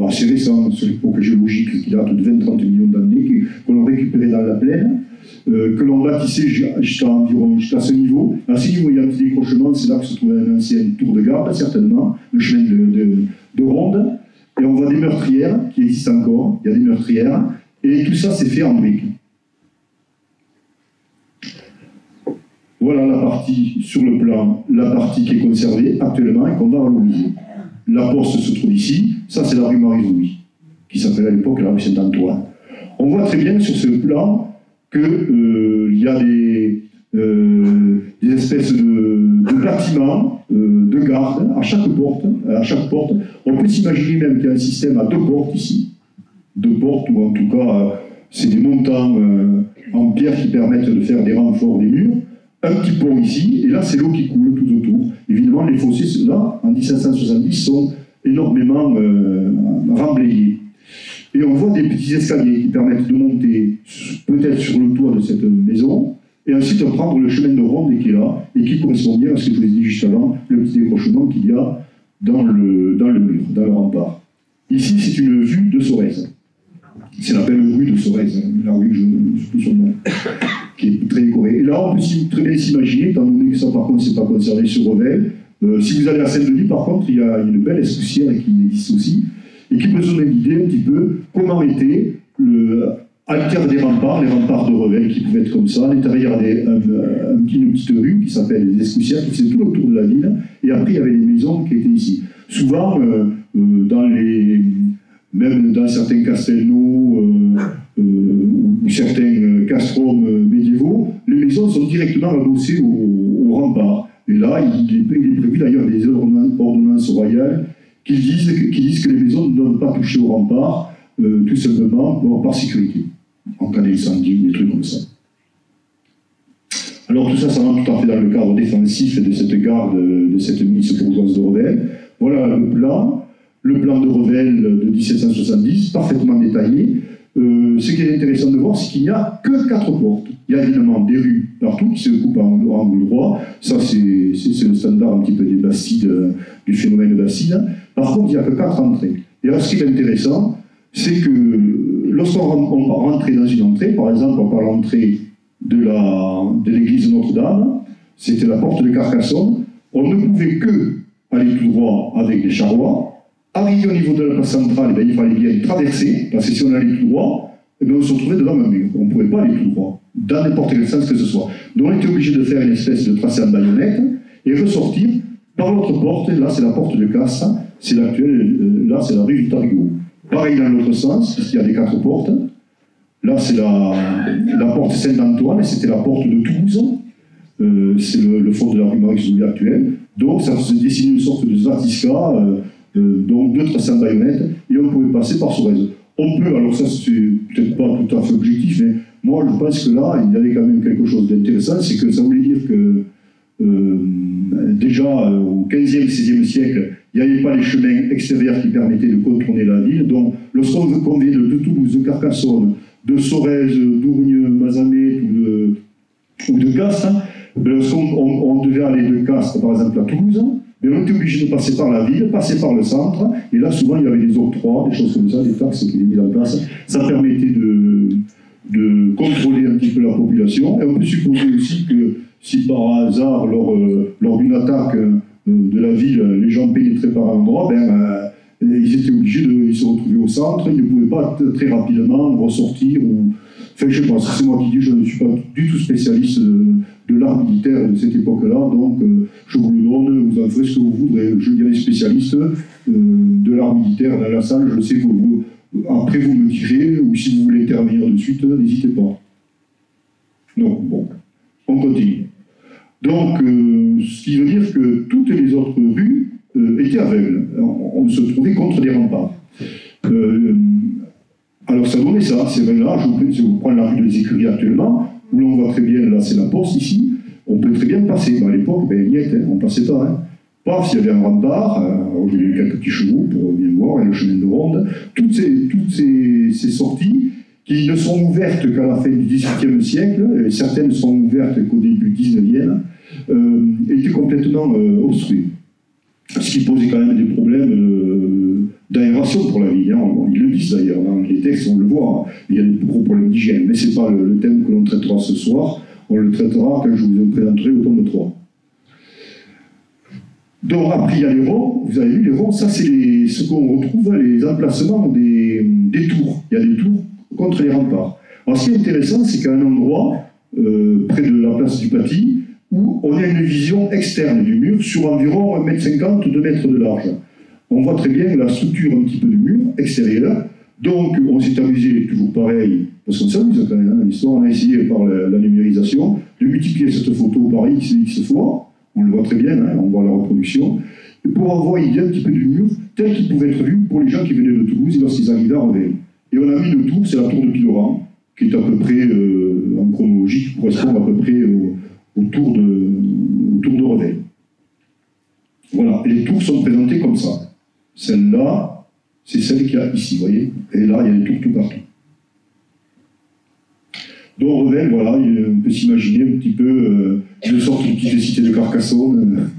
assez récents, sur l'époque géologique qui date de 20-30 millions d'années, que l'on récupérait dans la plaine. Que l'on bâtissait jusqu'à ce niveau. À ce niveau, il y a un petit décrochement, c'est là que se trouvait un ancien tour de garde, certainement, le chemin de ronde. Et on voit des meurtrières qui existent encore, il y a des meurtrières, et tout ça c'est fait en briques. Voilà la partie sur le plan, la partie qui est conservée actuellement et qu'on va valoriser. La poste se trouve ici, ça c'est la rue Marie-Louis, qui s'appelait à l'époque la rue Saint-Antoine. On voit très bien sur ce plan qu'il y a des espèces de bâtiments, de garde à chaque porte. On peut s'imaginer même qu'il y a un système à 2 portes ici. 2 portes, ou en tout cas, c'est des montants en pierre qui permettent de faire des renforts des murs. Un petit pont ici, et là c'est l'eau qui coule tout autour. Évidemment, les fossés, là, en 1770, sont énormément remblayés. Et on voit des petits escaliers qui permettent de monter peut-être sur le toit de cette maison, et ensuite prendre le chemin de ronde qui est là, et qui correspond bien à ce que je vous ai dit juste avant, le petit décrochement qu'il y a dans le mur, dans le rempart. Ici, c'est une vue de Sorèze. C'est la belle rue de Sorèze, la rue, je ne sais plus son nom, qui est très décorée. Et là, on peut très bien s'imaginer, étant donné que ça, par contre, c'est pas conservé sur Revel. Si vous allez à Saint-Denis, par contre, il y a une belle escoussière qui existe aussi, et qui peut se donner l'idée un petit peu comment était à l'intérieur des remparts, les remparts de Revel qui pouvaient être comme ça, à l'intérieur une petite rue qui s'appelle les Escoussières, qui faisait tout autour de la ville, et après il y avait les maisons qui étaient ici. Souvent, même dans certains castelnaux ou certains castrums médiévaux, les maisons sont directement adossées au rempart. Et là, il est prévu d'ailleurs des ordonnances royales qui disent que les maisons ne doivent pas toucher au rempart, tout simplement par sécurité, en cas d'incendie ou des trucs comme ça. Alors tout ça, ça rentre tout à fait dans le cadre défensif de cette garde, de cette milice bourgeoise de Revel. Voilà le plan de Revel de 1770, parfaitement détaillé. Ce qui est intéressant de voir, c'est qu'il n'y a que 4 portes. Il y a évidemment des rues partout qui se coupent en angle droit. Ça, c'est le standard un petit peu des Bastides, du phénomène de Bastide. Par contre, il n'y a que 4 entrées. Et alors, ce qui est intéressant, c'est que lorsqu'on rentrait dans une entrée, par exemple, par l'entrée de l'église Notre-Dame, c'était la porte de Carcassonne, on ne pouvait que aller tout droit avec les charrois. Arrivé au niveau de la place centrale, il fallait bien traverser, parce que si on allait tout droit, on se retrouvait devant un mur. On ne pouvait pas aller tout droit, dans n'importe quel sens que ce soit. Donc on était obligé de faire une espèce de tracé en baïonnette et ressortir par l'autre porte. Là, c'est la porte de Casse, c'est l'actuelle, là, c'est la rue Victor Hugo. Pareil dans l'autre sens, puisqu'il y a les 4 portes. Là, c'est la porte Saint-Antoine, et c'était la porte de Toulouse. C'est le fond de la rue Marie-Louis actuelle. Donc, ça se dessinait une sorte de Zvatisca, donc 2 tracés en baïonnette, et on pouvait passer par Sorèze. On peut, alors ça c'est peut-être pas tout à fait objectif, mais moi je pense que là, il y avait quand même quelque chose d'intéressant, c'est que ça voulait dire que déjà au XVe, XVIe siècle, il n'y avait pas les chemins extérieurs qui permettaient de contourner la ville. Donc, lorsqu'on vient de Toulouse, de Carcassonne, de Sorèze, d'Ourgne, Mazamet ou de Castres, lorsqu'on devait aller de Castres, par exemple, à Toulouse, mais on était obligé de passer par la ville, passer par le centre, et là, souvent, il y avait des octrois, des choses comme ça, des taxes qui étaient mises en place. Ça permettait de contrôler un petit peu la population, et on peut supposer aussi que si par hasard, lors d'une attaque de la ville, les gens pénétraient par un endroit, ils étaient obligés de se retrouver au centre, ils ne pouvaient pas très rapidement ressortir. Enfin, je ne sais pas, c'est moi qui dis, je ne suis pas du tout spécialiste de l'art militaire de cette époque-là, donc je vous le donne, vous en ferez ce que vous voudrez. Il y a des spécialistes de l'art militaire dans la salle, je sais que après vous me direz, ou si vous voulez intervenir de suite, n'hésitez pas. Donc, bon, on continue. Donc, ce qui veut dire que toutes les autres rues étaient aveugles. On se trouvait contre des remparts. Alors, ça donnait ça. C'est vrai, là, je vous prends la rue des Écuries actuellement, où l'on voit très bien, là, c'est la Poste, ici. On peut très bien passer. À l'époque, on ne passait pas. Hein. Paf, s'il y avait un rempart, j'ai eu quelques petits chevaux pour bien voir, et le chemin de ronde. Toutes ces sorties, qui ne sont ouvertes qu'à la fin du XVIIIe siècle, et certaines ne sont ouvertes qu'au début du XIXe, étaient complètement obstruées. Ce qui posait quand même des problèmes d'aération pour la ville. Hein. Ils le disent d'ailleurs, dans les textes, on le voit. Il y a des gros problèmes d'hygiène, mais ce n'est pas le thème que l'on traitera ce soir. On le traitera quand je vous présenterai le tome 3. Donc après, il y a les ronds. Vous avez vu, les ronds, ça c'est ce qu'on retrouve, les emplacements des tours. Il y a des tours contre les remparts. Alors ce qui est intéressant, c'est qu'à un endroit, près de la place du Paty, où on a une vision externe du mur sur environ 1,50 m, 2 mètres de large. On voit très bien la structure un petit peu du mur extérieur. Donc on s'est amusé, toujours pareil, parce qu'on s'amuse quand même, hein, l'histoire, on a essayé par la numérisation de multiplier cette photo par x fois. On le voit très bien, hein, on voit la reproduction, et pour avoir une idée un petit peu du mur tel qu'il pouvait être vu pour les gens qui venaient de Toulouse et lorsqu'ils arrivaient à Revel. Et on a mis le tour, c'est la tour de Piloran, qui est à peu près, en chronologie, qui correspond à peu près au tour de Revel. Voilà, et les tours sont présentées comme ça. Celle-là, c'est celle qu'il y a ici, vous voyez, et là, il y a des tours tout partout. Donc Revel, voilà, on peut s'imaginer un petit peu une sorte de petite cité de Carcassonne.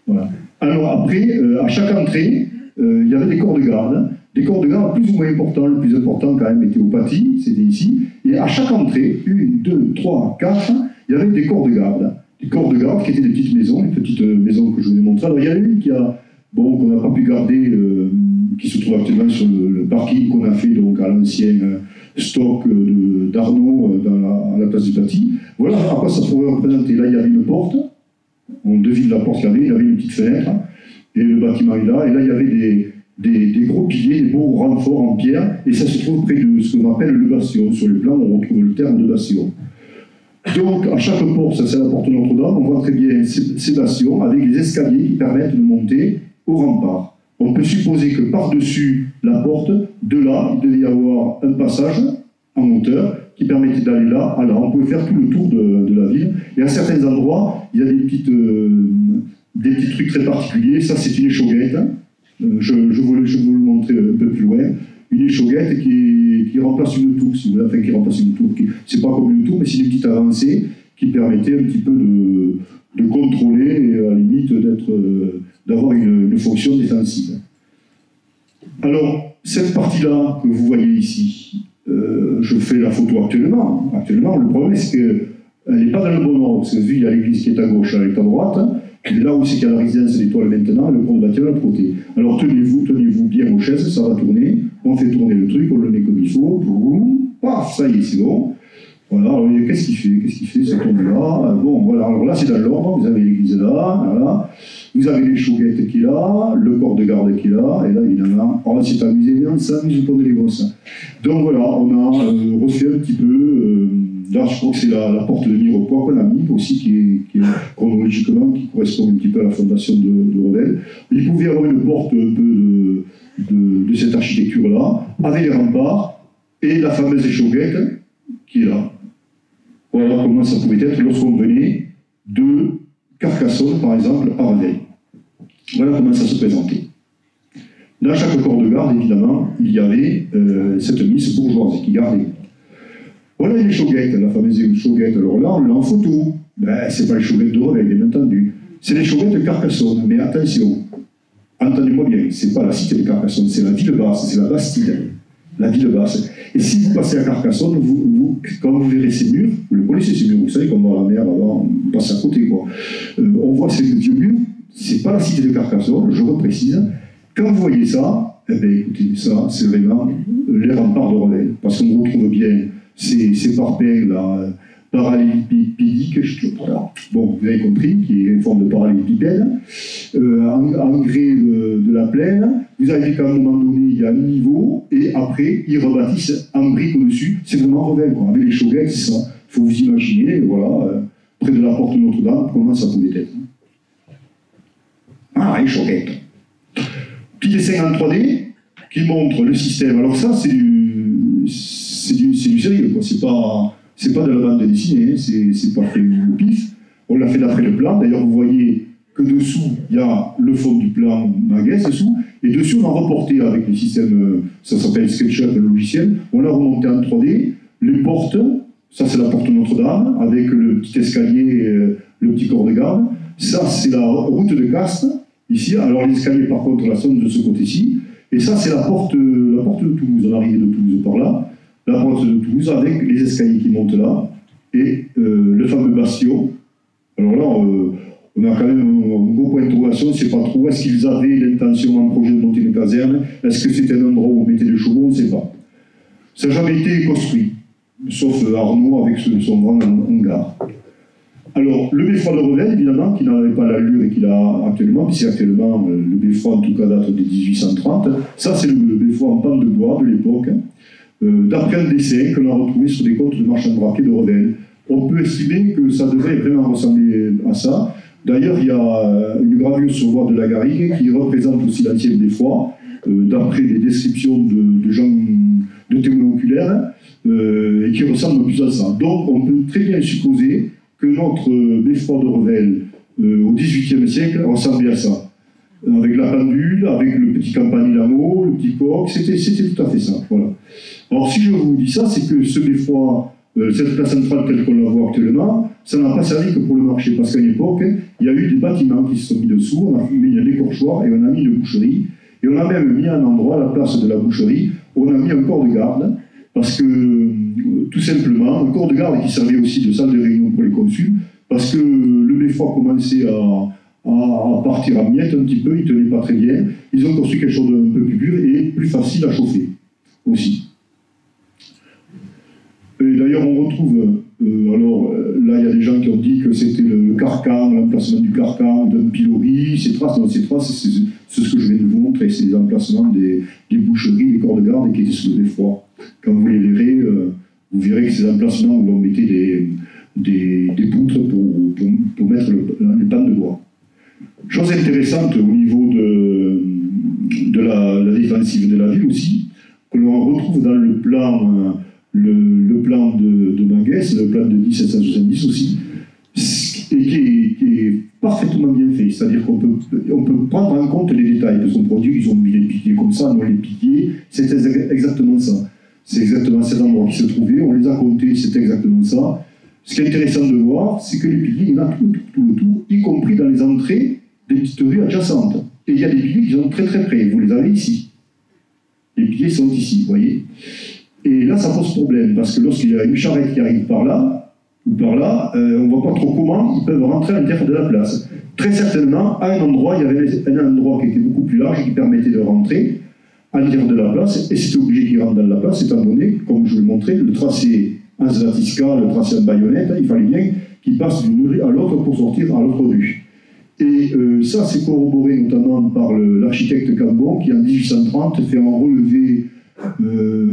Voilà. Alors après, à chaque entrée, il y avait des corps de garde. Des corps de garde plus ou moins importants. Le plus important quand même était au Paty, c'était ici. Et à chaque entrée, 1, 2, 3, 4, il y avait des corps de garde. Des corps de garde qui étaient des petites maisons, les petites maisons que je vous ai montrées. Alors il y en a une qu'on n'a pas pu garder, qui se trouve actuellement sur le parking qu'on a fait donc, à l'ancien stock d'Arnaud à la place du Paty. Voilà à quoi ça pourrait représenter. Là, il y avait une porte, on devine la porte qu'il y avait une petite fenêtre, et le bâtiment est là, et là, il y avait des gros piliers, des beaux renforts en pierre, et ça se trouve près de ce qu'on appelle le bastion. Sur le plan, on retrouve le terme de bastion. Donc, à chaque porte, ça c'est la porte Notre-Dame, on voit très bien ces bastions avec les escaliers qui permettent de monter au rempart. On peut supposer que par-dessus la porte, de là, il devait y avoir un passage en hauteur qui permettait d'aller là à là. On pouvait faire tout le tour de la ville. Et à certains endroits, il y a des petits trucs très particuliers. Ça, c'est une échauguette. Je voulais vous le montrer un peu plus loin. Une échauguette qui remplace une tour, si vous voulez. Enfin, qui remplace une tour. C'est pas comme une tour, mais c'est une petite avancée qui permettait un petit peu de contrôler et à la limite d'avoir une fonction défensive. Alors, cette partie-là que vous voyez ici, je fais la photo actuellement. Actuellement, le problème, c'est qu'elle n'est pas dans le bon ordre. Parce que vu, il y a l'église qui est à gauche, elle est à droite. Et là où c'est qu'il y a la résidence d'étoiles maintenant, le pont de bâtiment est à côté. Alors, tenez-vous bien aux chaises, ça va tourner. On fait tourner le truc, on le met comme il faut. Boum, paf, ça y est, c'est bon. Voilà, alors qu'est-ce qu'il fait ça tombe là. Bon, voilà, alors là c'est dans l'ordre, vous avez l'église là, voilà. Vous avez les chauguettes qui est là, le corps de garde qui est là, et là évidemment, on s'est amusé bien, ça amuse comme les gosses. Donc voilà, on a refait un petit peu, là je crois que c'est la porte de Mirepoix qu'on a mis aussi, qui est chronologiquement, qui correspond un petit peu à la fondation de Revel. Il pouvait y avoir une porte un peu de cette architecture-là, avec les remparts, et la fameuse échauguette qui est là. Voilà comment ça pouvait être lorsqu'on venait de Carcassonne, par exemple, à Revel. Voilà comment ça se présentait. Dans chaque corps de garde, évidemment, il y avait cette miss bourgeoise qui gardait. Voilà les choguettes, la fameuse choguette. Alors là, on l'a en photo. Ben, c'est pas les choguettes de Revel, bien entendu. C'est les choguettes de Carcassonne. Mais attention, entendez-moi bien, c'est pas la cité de Carcassonne, c'est la ville basse, c'est la Bastide. La ville basse. Et si vous passez à Carcassonne, quand vous verrez ces murs, vous les connaissez ces murs, vous savez, comme dans la mer, là-bas, on passe à côté, quoi. On voit ces vieux murs, c'est pas la cité de Carcassonne, je reprécise. Quand vous voyez ça, eh bien, écoutez, ça, c'est vraiment les remparts de Revel. Parce qu'on retrouve bien ces parpaings, là, parallélépipédiques, voilà. Bon, vous avez compris, qui est une forme de parallélépipède, en grès de la plaine. Vous avez vu qu'à un moment donné, il y a un niveau, et après, ils rebâtissent en briques au-dessus. C'est vraiment Revel, quoi. Avec les choguettes, c'est ça. Il faut vous imaginer, voilà, près de la porte de Notre-Dame, comment ça pouvait être. Ah, les choguettes. Petit dessin en 3D qui montre le système. Alors ça, c'est du sérieux, quoi. C'est pas de la bande dessinée, hein. C'est pas fait au pif. On l'a fait d'après le plan. D'ailleurs, vous voyez que dessous, il y a le fond du plan Manguès dessous, et dessus, on a reporté avec les systèmes, ça s'appelle SketchUp, le logiciel, on l'a remonté en 3D, les portes, ça c'est la porte Notre-Dame, avec le petit escalier, le petit corps de garde, ça c'est la route de Castres, ici, alors les escaliers par contre, la sonne de ce côté-ci, et ça c'est la porte de Toulouse, l'arrivée de Toulouse par là, la porte de Toulouse avec les escaliers qui montent là, et le fameux bastion. Alors là, on a quand même un gros point d'interrogation, c'est pas trop, est-ce qu'ils avaient l'intention en projet de monter une caserne, est-ce que c'était un endroit où on mettait des chevaux, on ne sait pas. Ça n'a jamais été construit, sauf Arnaud avec son grand hangar. Alors, le beffroi de Revel, évidemment, qui n'avait pas l'allure et qu'il a actuellement, puisque actuellement, le beffroi en tout cas date de 1830, ça c'est le beffroi en panne de bois de l'époque, d'après un dessin que l'on a retrouvé sur des comptes de marchands de braquet de Revel. On peut estimer que ça devrait vraiment ressembler à ça. D'ailleurs, il y a une gravure sur voie de la Garrigue qui représente aussi l'ancien beffroi, d'après des descriptions de gens de témoins oculaires, et qui ressemble plus à ça. Donc, on peut très bien supposer que notre beffroi de Revel, au XVIIIe siècle, ressemblait à ça. Avec la pendule, avec le petit campanile à mots, le petit coq, c'était tout à fait ça. Voilà. Alors, si je vous dis ça, c'est que ce beffroi, cette place centrale telle qu'on la voit actuellement, ça n'a pas servi que pour le marché, parce qu'à une époque, il y a eu des bâtiments qui se sont mis dessous, on a mis un écorchoir et on a mis une boucherie, et on a même mis un endroit, à la place de la boucherie, où on a mis un corps de garde, parce que, tout simplement, un corps de garde qui servait aussi de salle de réunion pour les consuls, parce que le beffroi commençait à partir en miettes un petit peu, il ne tenait pas très bien, ils ont construit quelque chose d'un peu plus dur et plus facile à chauffer, aussi. Et d'ailleurs, on retrouve, alors là, il y a des gens qui ont dit que c'était le carcan, l'emplacement du carcan, d'un pilori, ces traces, c'est ce que je viens de vous montrer, c'est les emplacements des boucheries, des corps de garde qui étaient sous le beffroi. Quand vous les verrez, vous verrez que ces emplacements où on mettait des poutres pour mettre les pannes de bois. Chose intéressante au niveau de la défensive de la ville aussi, que l'on retrouve dans le plan de Manguès, le plan de 1770 aussi, et qui est parfaitement bien fait. C'est-à-dire qu'on peut prendre en compte les détails de son produit. Ils ont mis les piliers comme ça, non les piliers, c'est exactement ça. C'est exactement ces endroits qui se trouvaient, on les a comptés, c'est exactement ça. Ce qui est intéressant de voir, c'est que les piliers, il y en a tout le tour, y compris dans les entrées des petites rues adjacentes. Et il y a des piliers qui sont très très près, vous les avez ici. Les piliers sont ici, vous voyez. Et là, ça pose problème, parce que lorsqu'il y a une charrette qui arrive par là, ou par là, on ne voit pas trop comment ils peuvent rentrer à l'intérieur de la place. Très certainement, à un endroit, il y avait un endroit qui était beaucoup plus large, qui permettait de rentrer à l'intérieur de la place, et c'était obligé qu'ils rentrent dans la place, étant donné, comme je vous l'ai montré, le tracé en Zlatisca, le tracé en baïonnette, il fallait bien qu'ils passent d'une rue à l'autre pour sortir à l'autre rue. Et ça, c'est corroboré notamment par l'architecte Cambon, qui en 1830 fait un relevé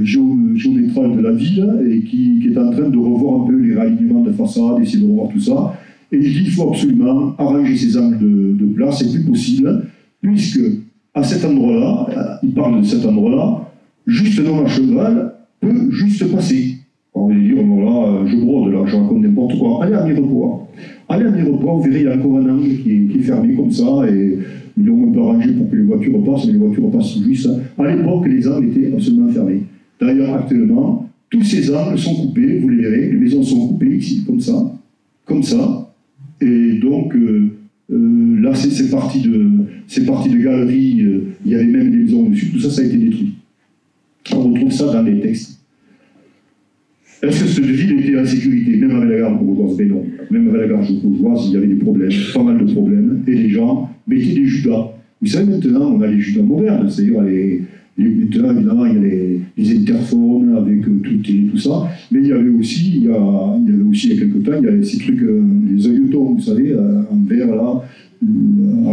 géométral de la ville et qui est en train de revoir un peu les réalignements de façade, essayer de revoir tout ça. Et il dit qu'il faut absolument arranger ces angles de place, c'est plus possible, puisque à cet endroit-là, il parle de cet endroit-là, juste un homme à cheval peut juste passer. On va dire, bon là, je brode, là, je raconte n'importe quoi. Allez à Mirepoix. allez à l'aéroport, vous verrez, il y a encore un angle qui est fermé comme ça, et ils l'ont un peu arrangé pour que les voitures passent, mais les voitures passent tout juste. À l'époque, les angles étaient absolument fermés. D'ailleurs, actuellement, tous ces angles sont coupés, vous les verrez, les maisons sont coupées ici, comme ça, et donc là, c'est parti de galeries, il y avait même des maisons dessus, tout ça, ça a été détruit. On retrouve ça dans les textes. Est-ce que cette ville était en sécurité, même avec la garde bourgeoise? Mais non. Même avec la garde bourgeoise, il y avait des problèmes, pas mal de problèmes, et les gens mettaient des judas. Vous savez, maintenant, on a les judas modernes, c'est-à-dire maintenant, évidemment, il y a les interphones avec tout ça, mais il y avait aussi, il y a quelques temps, il y avait ces trucs, les œilletons, vous savez, en verre, là,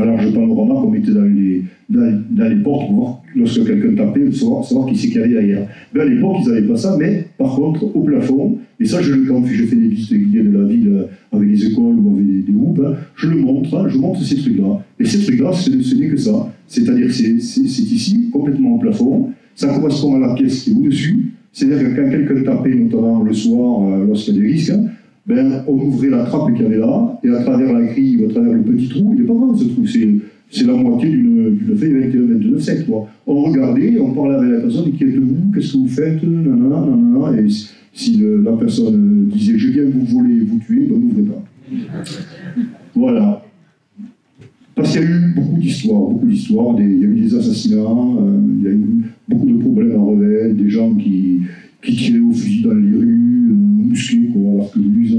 à large panorama qu'on mettait dans les portes pour voir, lorsque quelqu'un tapait, savoir qui c'est qu'il y avait derrière. Mais à l'époque, ils n'avaient pas ça, mais par contre, au plafond, et ça, quand je fais des visites guidées de la ville avec les écoles ou avec des groupes, je montre ces trucs-là. Et ces trucs-là, ce n'est que ça. C'est-à-dire que c'est ici, complètement au plafond, ça correspond à la pièce qui est au-dessus, c'est-à-dire que quand quelqu'un tapait, notamment le soir, lorsqu'il y a des risques, ben, on ouvrait la trappe qu'il y avait là, et à travers la grille ou à travers le petit trou, il n'est pas grand ce trou, c'est la moitié d'une feuille 21-29 sec. On regardait, on parlait avec la personne qui est debout, qu'est-ce que vous faites, nanana, et si la personne disait je viens vous voler et vous tuer, ben n'ouvrez pas. Voilà. Parce qu'il y a eu beaucoup d'histoires, il y a eu des assassinats, il y a eu beaucoup de problèmes à Revel, des gens qui tiraient au fusil dans les rues, musclés, alors que lui,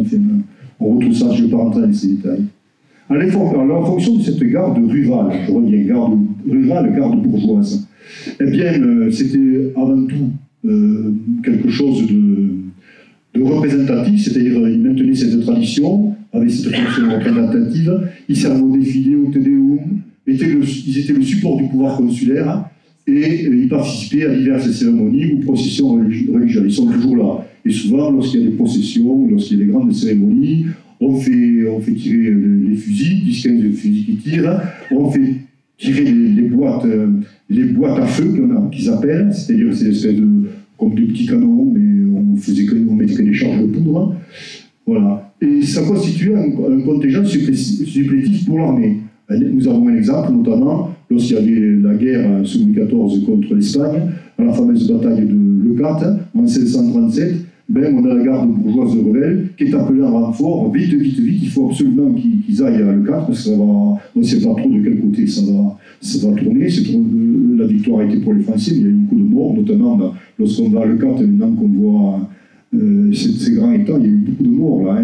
on retrouve ça, je ne vais pas rentrer dans ces détails. Alors, en fonction de cette garde rurale, je reviens, garde bourgeoise, eh bien, c'était avant tout quelque chose de représentatif, c'est-à-dire ils maintenaient cette tradition, avec cette fonction représentative, ils servaient au défilé, au Tédéum, ils étaient le support du pouvoir consulaire, et ils participaient à diverses cérémonies ou processions religieuses. Ils sont toujours là. Et souvent, lorsqu'il y a des processions, lorsqu'il y a des grandes cérémonies, on fait tirer les fusils, 10-15 fusils qui tirent, on fait tirer les boîtes à feu qu'ils appellent, c'est-à-dire c'est espèce de comme des petits canons, mais on mettait que des charges de poudre. Voilà. Et ça constituait un contingent supplétif pour l'armée. Nous avons un exemple, notamment lorsqu'il y avait la guerre sous Louis XIV contre l'Espagne, dans la fameuse bataille de Leucate, en 1637, ben, on a la garde bourgeoise de Revel qui est appelée en renfort, vite, il faut absolument qu'ils aillent à Leucate, parce que ça va, on ne sait pas trop de quel côté ça va tourner. La victoire a été pour les Français, mais il y a eu beaucoup de morts, notamment lorsqu'on va à Leucate, maintenant qu'on voit ces grands états, il y a eu beaucoup de morts là.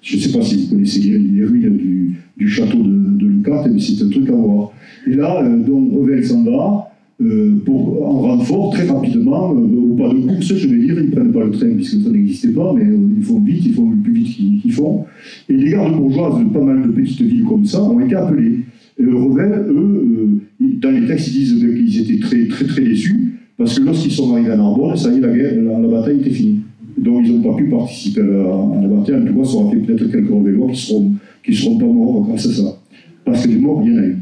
Je ne sais pas si vous connaissez les ruines du château de Leucate, mais c'est un truc à voir. Et là, donc Revel s'en va, en renfort, très rapidement, au pas de course, je vais dire, ils ne prennent pas le train puisque ça n'existait pas, mais ils font vite, ils font le plus vite qu'ils font. Et les gardes bourgeoises de pas mal de petites villes comme ça ont été appelés. Et Revel, eux, dans les textes, ils disent qu'ils étaient très, très, très déçus, parce que lorsqu'ils sont arrivés à Narbonne, ça y est, la bataille était finie. Donc ils n'ont pas pu participer à la bataille, en tout cas, ça aura fait peut-être quelques Revellois qui ne seront pas morts grâce à ça. Parce que des morts, il y en a eu.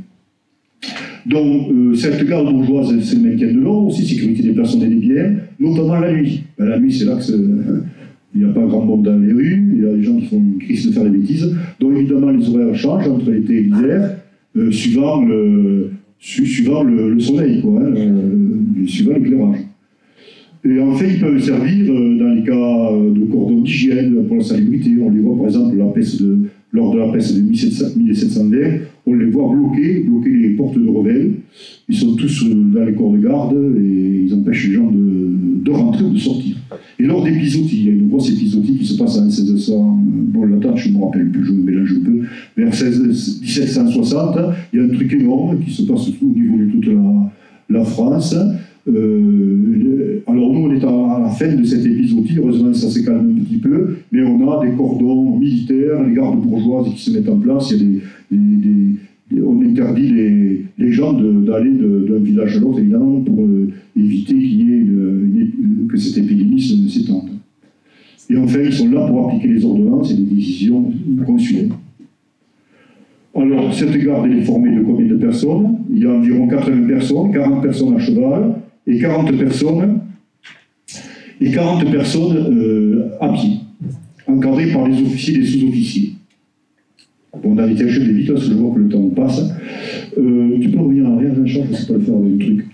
Donc, cette garde bourgeoise, c'est le maintien de l'ordre aussi, sécurité des personnes et des biens, notamment la nuit. Ben, la nuit, c'est là il n'y a pas grand monde dans les rues, il y a des gens qui font une crise de faire des bêtises. Donc, évidemment, les horaires changent entre l'été et l'hiver, suivant le soleil, suivant l'éclairage. Et en fait, ils peuvent servir dans les cas de cordon d'hygiène pour la salubrité. On les voit, par exemple, lors de la peste de 1720, on les voit bloquer les portes de Revel. Ils sont tous dans les corps de garde et ils empêchent les gens de rentrer ou de sortir. Et lors d'épisodies, il y a une grosse épisodie qui se passe en 1600, la date je ne me rappelle plus, je me mélange un peu, vers 1760, il y a un truc énorme qui se passe au niveau de toute la France. Alors nous on est à la fin de cette épisodie, heureusement ça se calme un petit peu, mais on a des cordons militaires, les gardes bourgeoises qui se mettent en place, on interdit les gens d'aller d'un village à l'autre évidemment pour éviter que cette épidémie s'étende. Et enfin ils sont là pour appliquer les ordonnances et les décisions consulaires. Alors cette garde elle est formée de combien de personnes? Il y a environ 80 personnes, 40 personnes à cheval, et 40 personnes à pied, encadrées par les officiers et les sous-officiers. Bon, on a été acheté vite parce que je vois que le temps passe. Tu peux revenir en arrière, Jean-Charles, je ne sais pas le faire avec le truc.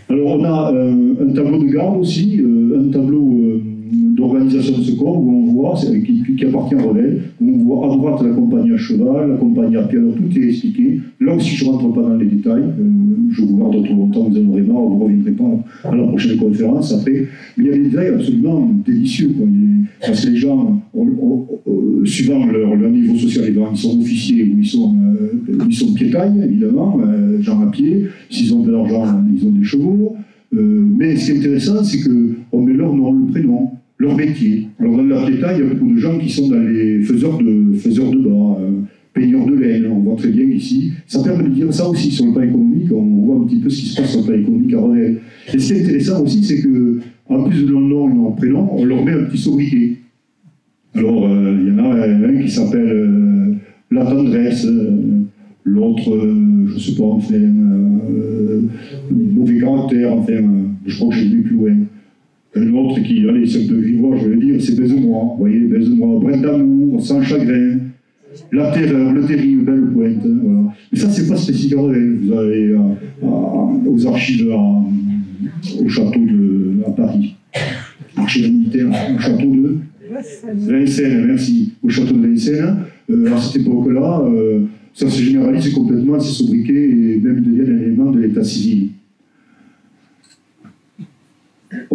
Alors, on a un tableau de garde aussi, un tableau d'organisation de ce corps où on voit, qui appartient à Revel, où on voit à droite la compagnie à cheval, la compagnie à pied, alors tout est expliqué. Là aussi, je ne rentre pas dans les détails, je vous garde trop longtemps, vous en aurez marre, vous ne reviendrez pas à la prochaine conférence après. Mais il y a des détails absolument délicieux, quoi. Parce que les gens, suivant leur niveau social, ils sont officiers ou ils sont piétailles, évidemment, gens à pied. S'ils ont de l'argent, ils ont des chevaux. Mais ce qui est intéressant, c'est qu'on met leur nom, le prénom, leur métier. Alors dans la piétaille, il y a beaucoup de gens qui sont dans les faiseurs de bas, peigneurs de laine, on voit très bien ici. Ça permet de dire ça aussi sur le plan économique, on voit un petit peu ce qui se passe sur le plan économique à Revel. Et ce qui est intéressant aussi, c'est qu'en plus de leur nom et leur prénom, on leur met un petit sobriquet. Alors, il y en a un qui s'appelle La Tendresse, l'autre, je ne sais pas, enfin, mauvais caractère, enfin, je crois que j'ai lu plus loin. Un autre qui, allez, c'est un peu grivois, je vais le dire, c'est Baise-moi, vous voyez, Baise-moi, Brenne d'amour, Sans chagrin, La terreur, Le terrible, Belle pointe, voilà. Mais ça, c'est pas spécifique à Revel. Vous allez aux archives au château à Paris, archives militaires, au château de Vincennes, merci, au château de Vincennes. À cette époque-là, ça se généralise complètement, ces sobriquets, et même devient un élément de l'état civil.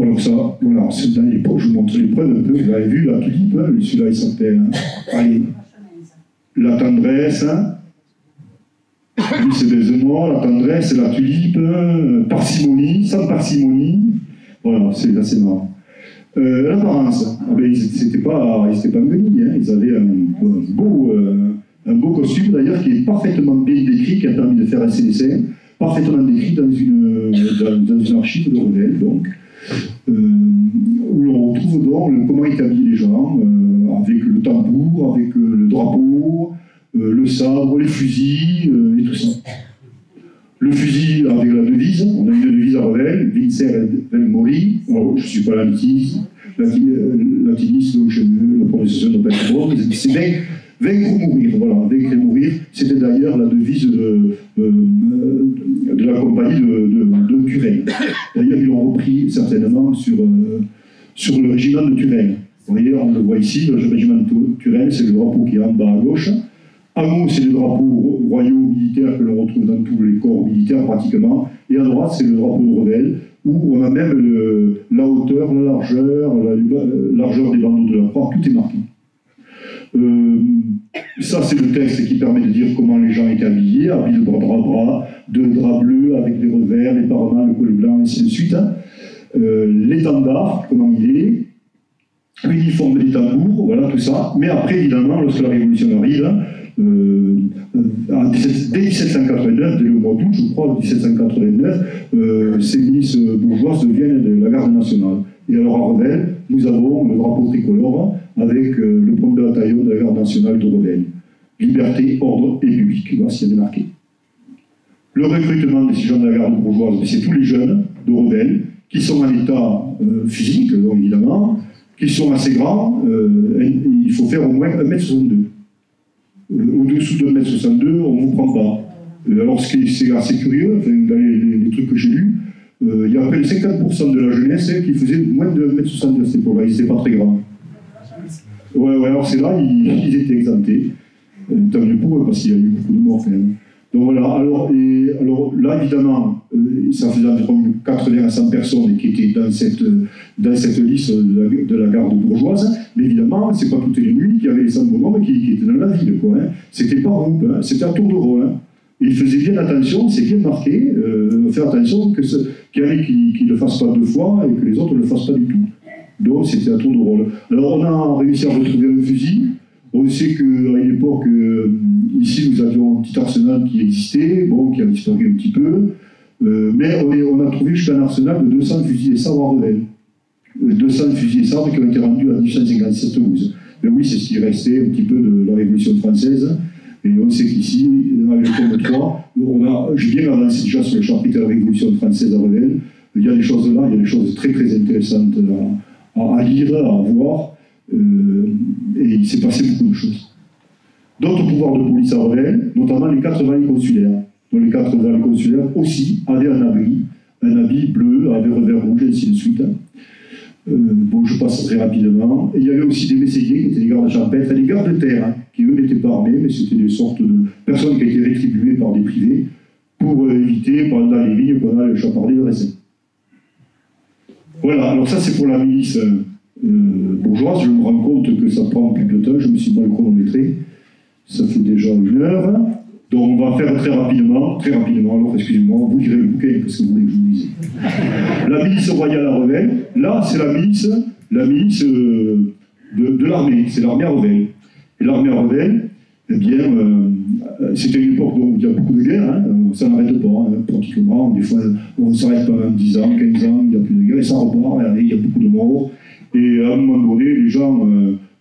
Alors ça, voilà, c'est dans l'époque, je vous montre les preuves un peu, vous avez vu la tulipe, hein, celui-là il s'appelle, allez, La Tendresse, hein. Lui c'est Baise-moi, La Tendresse, La Tulipe, Parcimonie, Sans parcimonie, voilà, c'est assez marrant. L'apparence, ah ben, ils n'étaient pas en guenilles, hein. Ils avaient un beau costume d'ailleurs qui est parfaitement bien décrit, qui a permis de faire un dessin, parfaitement décrit dans une archive de Revel, donc, où l'on retrouve donc comment ils habillaient les gens, avec le tambour, avec le drapeau, le sabre, les fusils, et tout ça. Le fusil avec la devise, on a une devise à Revel, Vincer vel mori, alors je ne suis pas latiniste, donc la prononciation ne doit pas être bonne, c'est vaincre ou mourir, voilà, vaincre et mourir, c'était d'ailleurs la devise de la compagnie de Turenne. D'ailleurs, ils l'ont repris certainement sur le régiment de Turenne. Vous voyez, on le voit ici, le régiment de Turenne, c'est le drapeau qui est en bas à gauche. En haut, c'est le drapeau royaux militaire que l'on retrouve dans tous les corps militaires pratiquement. Et à droite, c'est le drapeau de Revel, où on a même la hauteur, la largeur des bandeaux de la croix, tout est marqué. Ça, c'est le texte qui permet de dire comment les gens étaient habillés, habillés de bras, de drap bleu, avec des revers, les paravents, le col blanc, et ainsi de suite. L'étendard, comment il est, l'uniforme des tambours, voilà tout ça. Mais après, évidemment, lorsque la Révolution arrive, dès 1789, dès le mois d'août, je crois, 1789, ces milices bourgeoises deviennent de la garde nationale. Et alors à Revel, nous avons le drapeau tricolore avec le premier bataillon de la garde nationale de Revel. Liberté, ordre et public, voici bien marqué. Le recrutement de ces gens de la garde bourgeoise, c'est tous les jeunes de Revel qui sont en état physique, donc évidemment, qui sont assez grands, il faut faire au moins 1m62. Au-dessous de 1m62, on ne vous prend pas. Alors, c'est assez curieux, enfin, dans les trucs que j'ai lus, il y a près de 50% de la jeunesse qui faisait moins de 1m62 à cette époque-là, ils n'étaient pas très grands. Ouais, alors c'est là, ils étaient exemptés. Tant mieux pour eux, parce qu'il y a eu beaucoup de morts quand même. Donc voilà, alors là, évidemment, ça faisait environ 80 à 100 personnes qui étaient dans cette liste de la garde bourgeoise, mais évidemment, c'est pas toutes les nuits qu'il y avait les 100 bonhommes qui étaient dans la ville, quoi. Hein. C'était pas groupe, hein. C'était à tour de rôle. Hein. Ils faisaient bien attention, c'est bien marqué, faire attention qu'il y en ait qui ne le fassent pas deux fois et que les autres ne le fassent pas du tout. Donc c'était à tour de rôle. Alors on a réussi à retrouver un fusil. On sait qu'à une époque, ici nous avions un petit arsenal qui existait, bon, qui a disparu un petit peu, mais on a trouvé jusqu'à un arsenal de 200 fusils et sabres à Revel. 200 fusils et sabres qui ont été rendus à 1857-12. Mais oui, c'est ce qui restait un petit peu de la Révolution française. Et on sait qu'ici, avec le tome 3, j'ai bien avancé déjà sur le chapitre de la Révolution française à Revel. Il y a des choses là, il y a des choses très très intéressantes à lire, à voir. Et il s'est passé beaucoup de choses. d'autres pouvoirs de police à Revel, notamment les 4 valets consulaires. Donc les 4 valets consulaires aussi avaient un habit bleu avec revers rouge, et ainsi de suite. Bon, je passe très rapidement. Et il y avait aussi des messayers qui étaient des gardes champêtres et des gardes de terre, hein, qui eux n'étaient pas armés, mais c'était des sortes de personnes qui étaient rétribuées par des privés pour éviter, pendant les vignes, qu'on a le chapardé de raisin. Voilà, alors ça c'est pour la milice bourgeoise. Je me rends compte que ça prend plus de temps, je me suis mal chronométré. Ça fait déjà 1 heure. Donc on va faire très rapidement, alors excusez-moi, vous lirez le bouquin parce que vous voulez que je vous lise. La milice royale à Revel, là c'est la milice de l'armée, c'est l'armée à Revel. Et l'armée à Revel, eh bien, c'était une époque où il y a beaucoup de guerres, hein, ça n'arrête pas, hein, pratiquement, des fois on s'arrête pendant 10 ans, 15 ans, il n'y a plus de guerre, et ça repart, et il y a beaucoup de morts. Et à un moment donné, les gens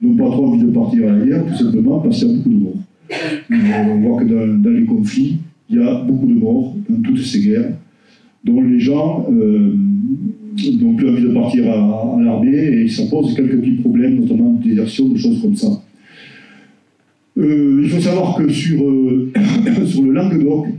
n'ont pas trop envie de partir à la guerre, tout simplement parce qu'il y a beaucoup de morts. On voit que dans les conflits, il y a beaucoup de morts dans toutes ces guerres, dont les gens n'ont plus envie de partir à l'armée et ça pose quelques petits problèmes, notamment de désertion, des choses comme ça. Il faut savoir que sur le Languedoc,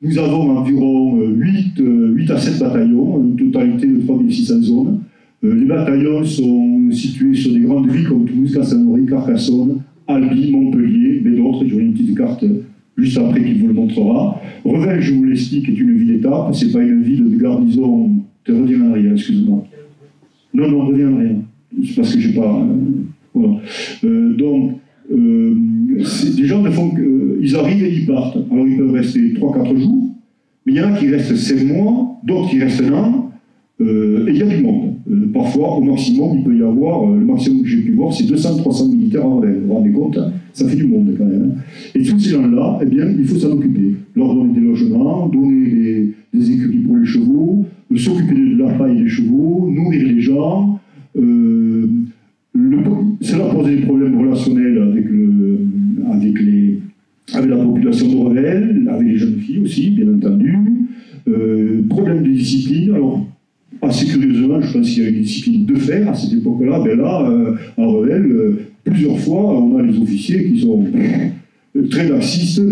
nous avons environ 8 à 7 bataillons, une totalité de 3600 zones. Les bataillons sont situés sur des grandes villes comme Toulouse, Cassanovie, Carcassonne, Albi, Montpellier, mais d'autres. J'aurai une petite carte juste après qui vous le montrera. Revel, je vous l'explique, est une ville-étape, c'est pas une ville de garnison. Reviens en arrière, excuse-moi. Non, reviens en arrière. C'est parce que j'ai pas. Voilà. Des gens ne font que. Ils arrivent et ils partent. Alors ils peuvent rester 3-4 jours, mais il y en a qui restent 7 mois, d'autres qui restent 1 an, et il y a du monde. Parfois, au maximum, il peut y avoir, le maximum que j'ai pu voir, c'est 200-300 militaires à Revel. Vous vous rendez compte, hein, ça fait du monde quand même. Hein. Et tous ces gens-là, eh bien, il faut s'en occuper. Leur donner des logements, donner des écuries pour les chevaux, s'occuper de la paille des chevaux, nourrir les gens. Cela pose des problèmes relationnels avec la population de Revel, avec les jeunes filles aussi, bien entendu. Problème de discipline. Alors, assez curieusement, je pense qu'il y a une discipline de fer à cette époque-là. Ben là, à Revel, plusieurs fois, on a les officiers qui sont très laxistes.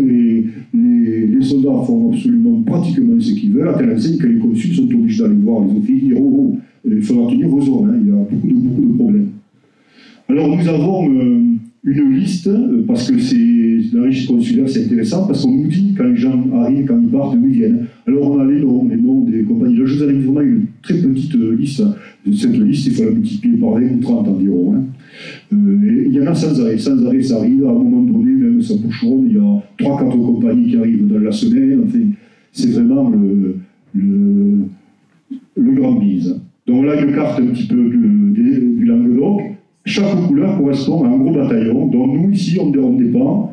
Les soldats font absolument pratiquement ce qu'ils veulent, à tel enseigne que les consuls sont obligés d'aller voir les officiers et dire oh, il faudra tenir vos zones, hein, il y a beaucoup de problèmes. Alors nous avons une liste, parce que la liste consulaire c'est intéressant, parce qu'on nous dit quand les gens arrivent, quand ils partent, d'où ils viennent. Alors on a les noms des compagnies. Là je vous avais vraiment une très petite liste. Cette liste, il faut la multiplier par 20 ou 30 environ. Hein. Et il y en a sans arrêt, ça arrive, à un moment donné, même ça bouchonne, il y a 3-4 compagnies qui arrivent dans la semaine, enfin, c'est vraiment le grand bise. Donc là, une carte un petit peu du Languedoc. Chaque couleur correspond à un gros bataillon, dont nous, ici, on dépend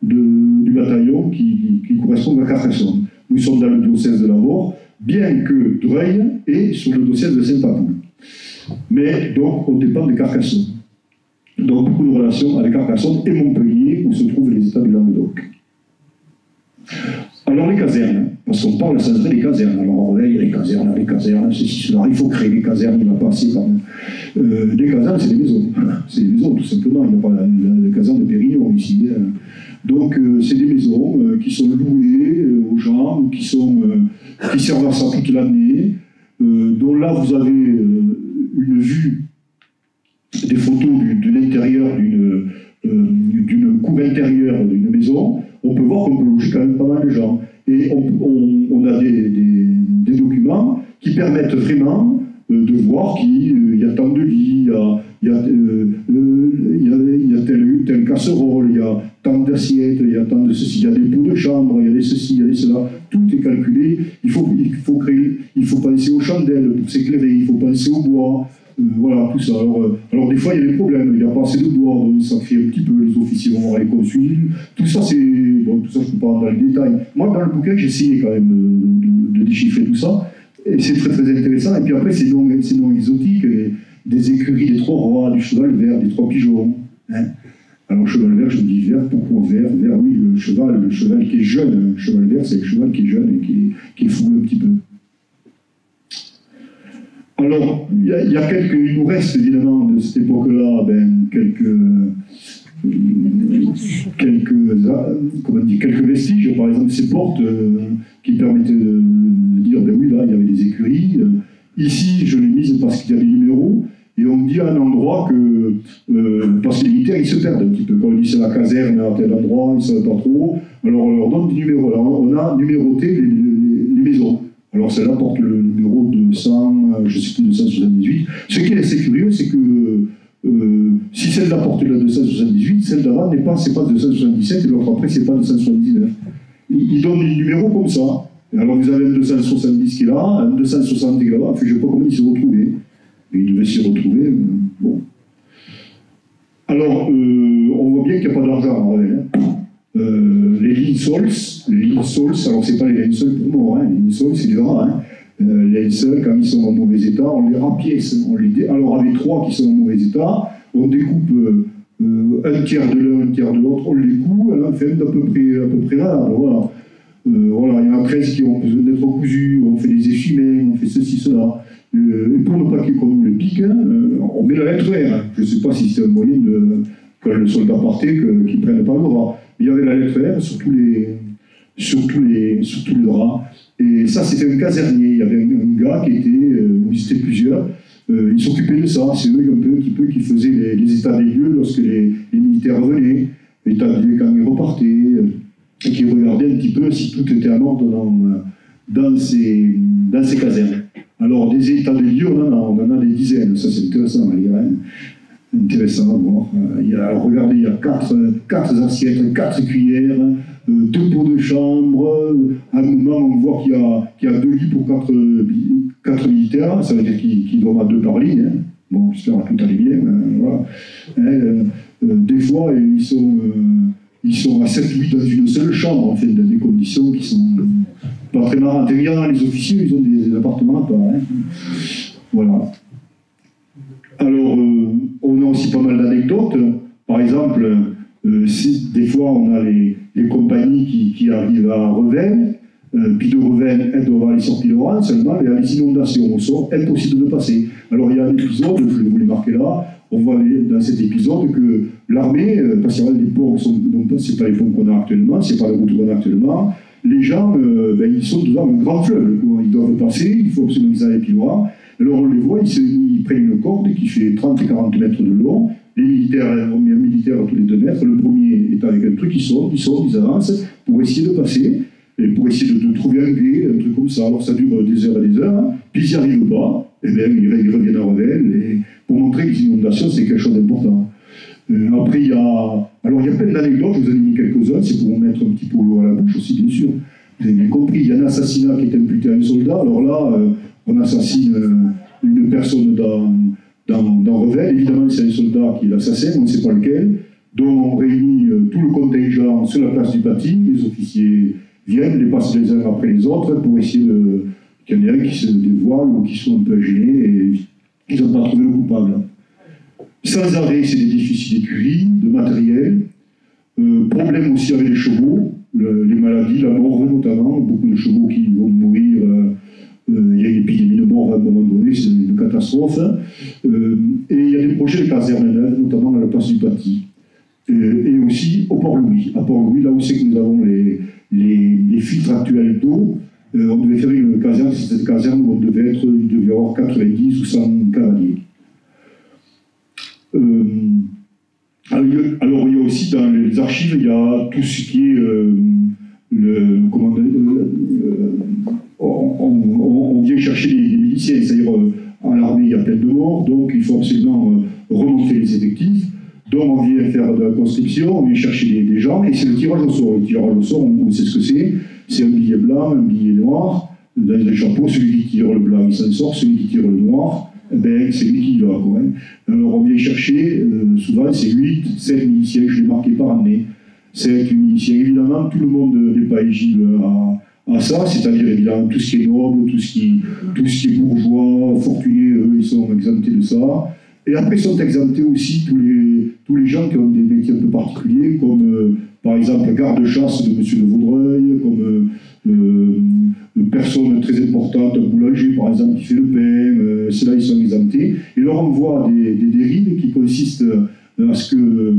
du bataillon qui correspond à Carcassonne. Nous sommes dans le diocèse de Lavore, bien que Dreuil est sur le diocèse de Saint-Papoul. Mais donc, on dépend de Carcassonne. Donc, beaucoup de relations avec Carcassonne et Montpellier, où se trouvent les États du Languedoc. Alors, les casernes, parce qu'on parle sans arrêt des casernes. Alors, il y a les casernes, ceci, cela. Il faut créer des casernes, il va passer par. Des casernes, c'est des maisons. C'est des maisons, tout simplement. Il n'y a pas la caserne de Pérignon ici. Donc, c'est des maisons qui sont louées aux gens, qui servent à ça toute l'année. Donc là, vous avez une vue des photos de l'intérieur d'une cour intérieure d'une maison. On peut voir qu'on peut loger quand même pas mal de gens. Et on a des documents qui permettent vraiment de voir qu'il y a tant de lits, il y a telle casserole, il y a tant d'assiettes, il y a tant de ceci, il y a des pots de chambre, il y a des ceci, il y a des cela. Tout est calculé. Il faut penser aux chandelles pour s'éclairer, il faut penser au bois. Voilà, tout ça. Alors des fois, il y a des problèmes. Il n'y a pas assez de bois, donc ça fait un petit peu. Les officiers vont voir les consuls. Tout ça, je ne peux pas rentrer dans le détail. Moi, dans le bouquin, j'ai essayé quand même de déchiffrer tout ça. Et c'est très, très intéressant. Et puis après, ces noms exotiques, des écuries des 3 rois, du cheval vert, des 3 pigeons. Hein. Alors, cheval vert, je me dis vert, pourquoi vert? Vert, oui, le cheval qui est jeune. Le cheval vert, c'est le cheval qui est jeune et qui foule un petit peu. Alors, il nous reste évidemment de cette époque-là quelques vestiges, par exemple ces portes qui permettaient de dire, ben oui, là, il y avait des écuries. Ici, je l'ai mise parce qu'il y a des numéros, et on me dit à un endroit que, parce que les militaires, ils se perdent un petit peu. Quand on dit c'est la caserne à tel endroit, ils ne savent pas trop, alors on leur donne des numéros. Alors on a numéroté les maisons. Alors celle-là porte le numéro 200, je ne sais plus, 278. Ce qui est assez curieux, c'est que si celle-là porte la 278, celle d'avant n'est pas, c'est pas 277, et l'autre après, c'est pas 279. Ils donnent les numéros comme ça. Et alors vous avez un 270 qui est là, un 260 qui est là-bas, enfin, je ne sais pas comment ils se retrouvaient. Et ils devaient s'y retrouver. Bon. Alors, on voit bien qu'il n'y a pas d'argent en Revel. Les linceuls, alors c'est pas les linceuls pour moi, hein, les linceuls c'est des draps. Hein. Les linceuls, quand ils sont en mauvais état, on les rapièce. Alors avec 3 qui sont en mauvais état, on découpe un tiers de l'un, un tiers de l'autre, on les coud, on fait à peu près là. Voilà. Voilà, il y en a 13 qui ont besoin d'être cousus, on fait des échimés, on fait ceci, cela. Et pour ne pas qu'on nous le pique, hein, on met la lettre R. Je ne sais pas si c'est un moyen de, quand le soldat partait, qu'ils ne prennent pas le drap. Il y avait la lettre R sur tous les draps. Et ça, c'était un casernier. Il y avait un gars qui était, où ils étaient plusieurs, ils s'occupaient de ça. C'est eux un petit peu qui faisaient les états des lieux lorsque les militaires revenaient, état des lieux quand ils repartaient, et qui regardaient un petit peu si tout était en ordre dans ces casernes. Alors, des états des lieux, on en a des dizaines. Ça, c'est intéressant à lire. Hein. Intéressant à voir. Regardez, il y a 4 assiettes, 4 cuillères, 2 pots de chambre. À un moment, on voit qu'il y a 2 lits pour 4 militaires. Ça veut dire qu'ils dorment à 2 par lit. Hein. Bon, j'espère que tout allait bien. Voilà. Des fois, ils sont à 7-8 dans une seule chambre, en fait, dans des conditions qui sont pas très marrantes. Évidemment, les officiers, ils ont des appartements à part. Hein. Voilà. Alors, on a aussi pas mal d'anecdotes. Par exemple, des fois, on a les compagnies qui arrivent à Revel, puis de Revel, elles doivent aller sur Piloran seulement, et à les inondations au sol, impossible de passer. Alors, il y a un épisode, je vais vous les marquer là, on voit dans cet épisode que l'armée, parce que les ponts, c'est pas les ponts qu'on a actuellement, c'est pas les routes qu'on a actuellement, les gens, ils sont dans un grand fleuve, ils doivent passer, il faut absolument qu'ils aillent plus loin. Alors on les voit, ils prennent une corde qui fait 30 et 40 mètres de long, les militaires, on met un militaire tous les 2 mètres, le premier est avec un truc, ils avancent pour essayer de passer, et pour essayer de trouver un gué, un truc comme ça. Alors ça dure des heures et des heures, hein. Puis ils n'y arrivent pas, et bien ils reviennent à Revel, et pour montrer que les inondations c'est quelque chose d'important. Après il y a plein d'anecdotes, je vous en ai mis quelques-uns, c'est pour vous mettre un petit peu l'eau à la bouche aussi, bien sûr. Vous avez bien compris, il y a un assassinat qui est imputé à un soldat, alors là, on assassine une personne dans Revel, évidemment c'est un soldat qui l'assassine, on ne sait pas lequel, donc on réunit tout le contingent sur la place du Paty, les officiers viennent, les passent les uns après les autres pour essayer qu'il y en ait un qui se dévoile ou qui soit un peu gêné et ils n'ont pas trouvé le coupable. Sans arrêt, c'est des déficits d'écurie, de matériel, problème aussi avec les chevaux, les maladies, la mort notamment, beaucoup de chevaux qui vont mourir. Il y a une épidémie de mort à un moment donné, c'est une catastrophe. Et il y a des projets de casernes neuves, notamment à la place du Paty. Et aussi au Port-Louis. À Port-Louis, là où c'est que nous avons les filtres actuels d'eau, on devait faire une caserne, c'est cette caserne où il devait y avoir 90 ou 100 cavaliers. Alors il y a aussi dans les archives, il y a tout ce qui est on vient chercher des miliciens, c'est-à-dire à l'armée il y a plein de morts, donc il faut absolument remonter les effectifs. Donc on vient faire de la conscription, on vient chercher des gens, et c'est le tirage au sort. Le tirage au sort, on sait ce que c'est un billet blanc, un billet noir, dans les chapeaux, celui qui tire le blanc il s'en sort, celui qui tire le noir, c'est lui qui y va. Quoi, hein. Alors on vient chercher, souvent c'est 8, 7 miliciens, je l'ai marqué par année. 7 miliciens, évidemment, tout le monde n'est pas éligible à ça, c'est-à-dire évidemment tout ce qui est noble, tout ce qui est bourgeois, fortunés, eux, ils sont exemptés de ça. Et après sont exemptés aussi tous les gens qui ont des métiers un peu particuliers, comme par exemple garde-chasse de M. de Vaudreuil, comme une personne très importante, un boulanger par exemple qui fait le pain, ceux-là ils sont exemptés. Et là on voit des dérives qui consistent à ce que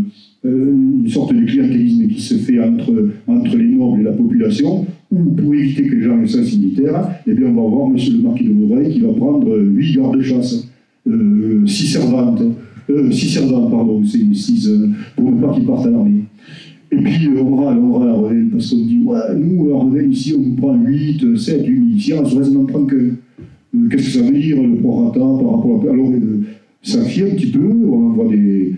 une sorte de clientélisme qui se fait entre les nobles et la population, ou pour éviter que les gens aient sens militaire, eh bien on va voir monsieur le marquis de Vaudreuil qui va prendre 8 gardes-chasse, 6 servantes, 6 servants, pardon, c'est 6, pour ne pas qu'ils partent à l'armée. Et puis on râle à Revel, parce qu'on dit, ouais, nous, à Revel, ici, on nous prend 8, 7, 8 miliciens, on se n'en prend que. Qu'est-ce que ça veut dire, le prorata, par rapport à. Alors, ça crie un petit peu, on envoie des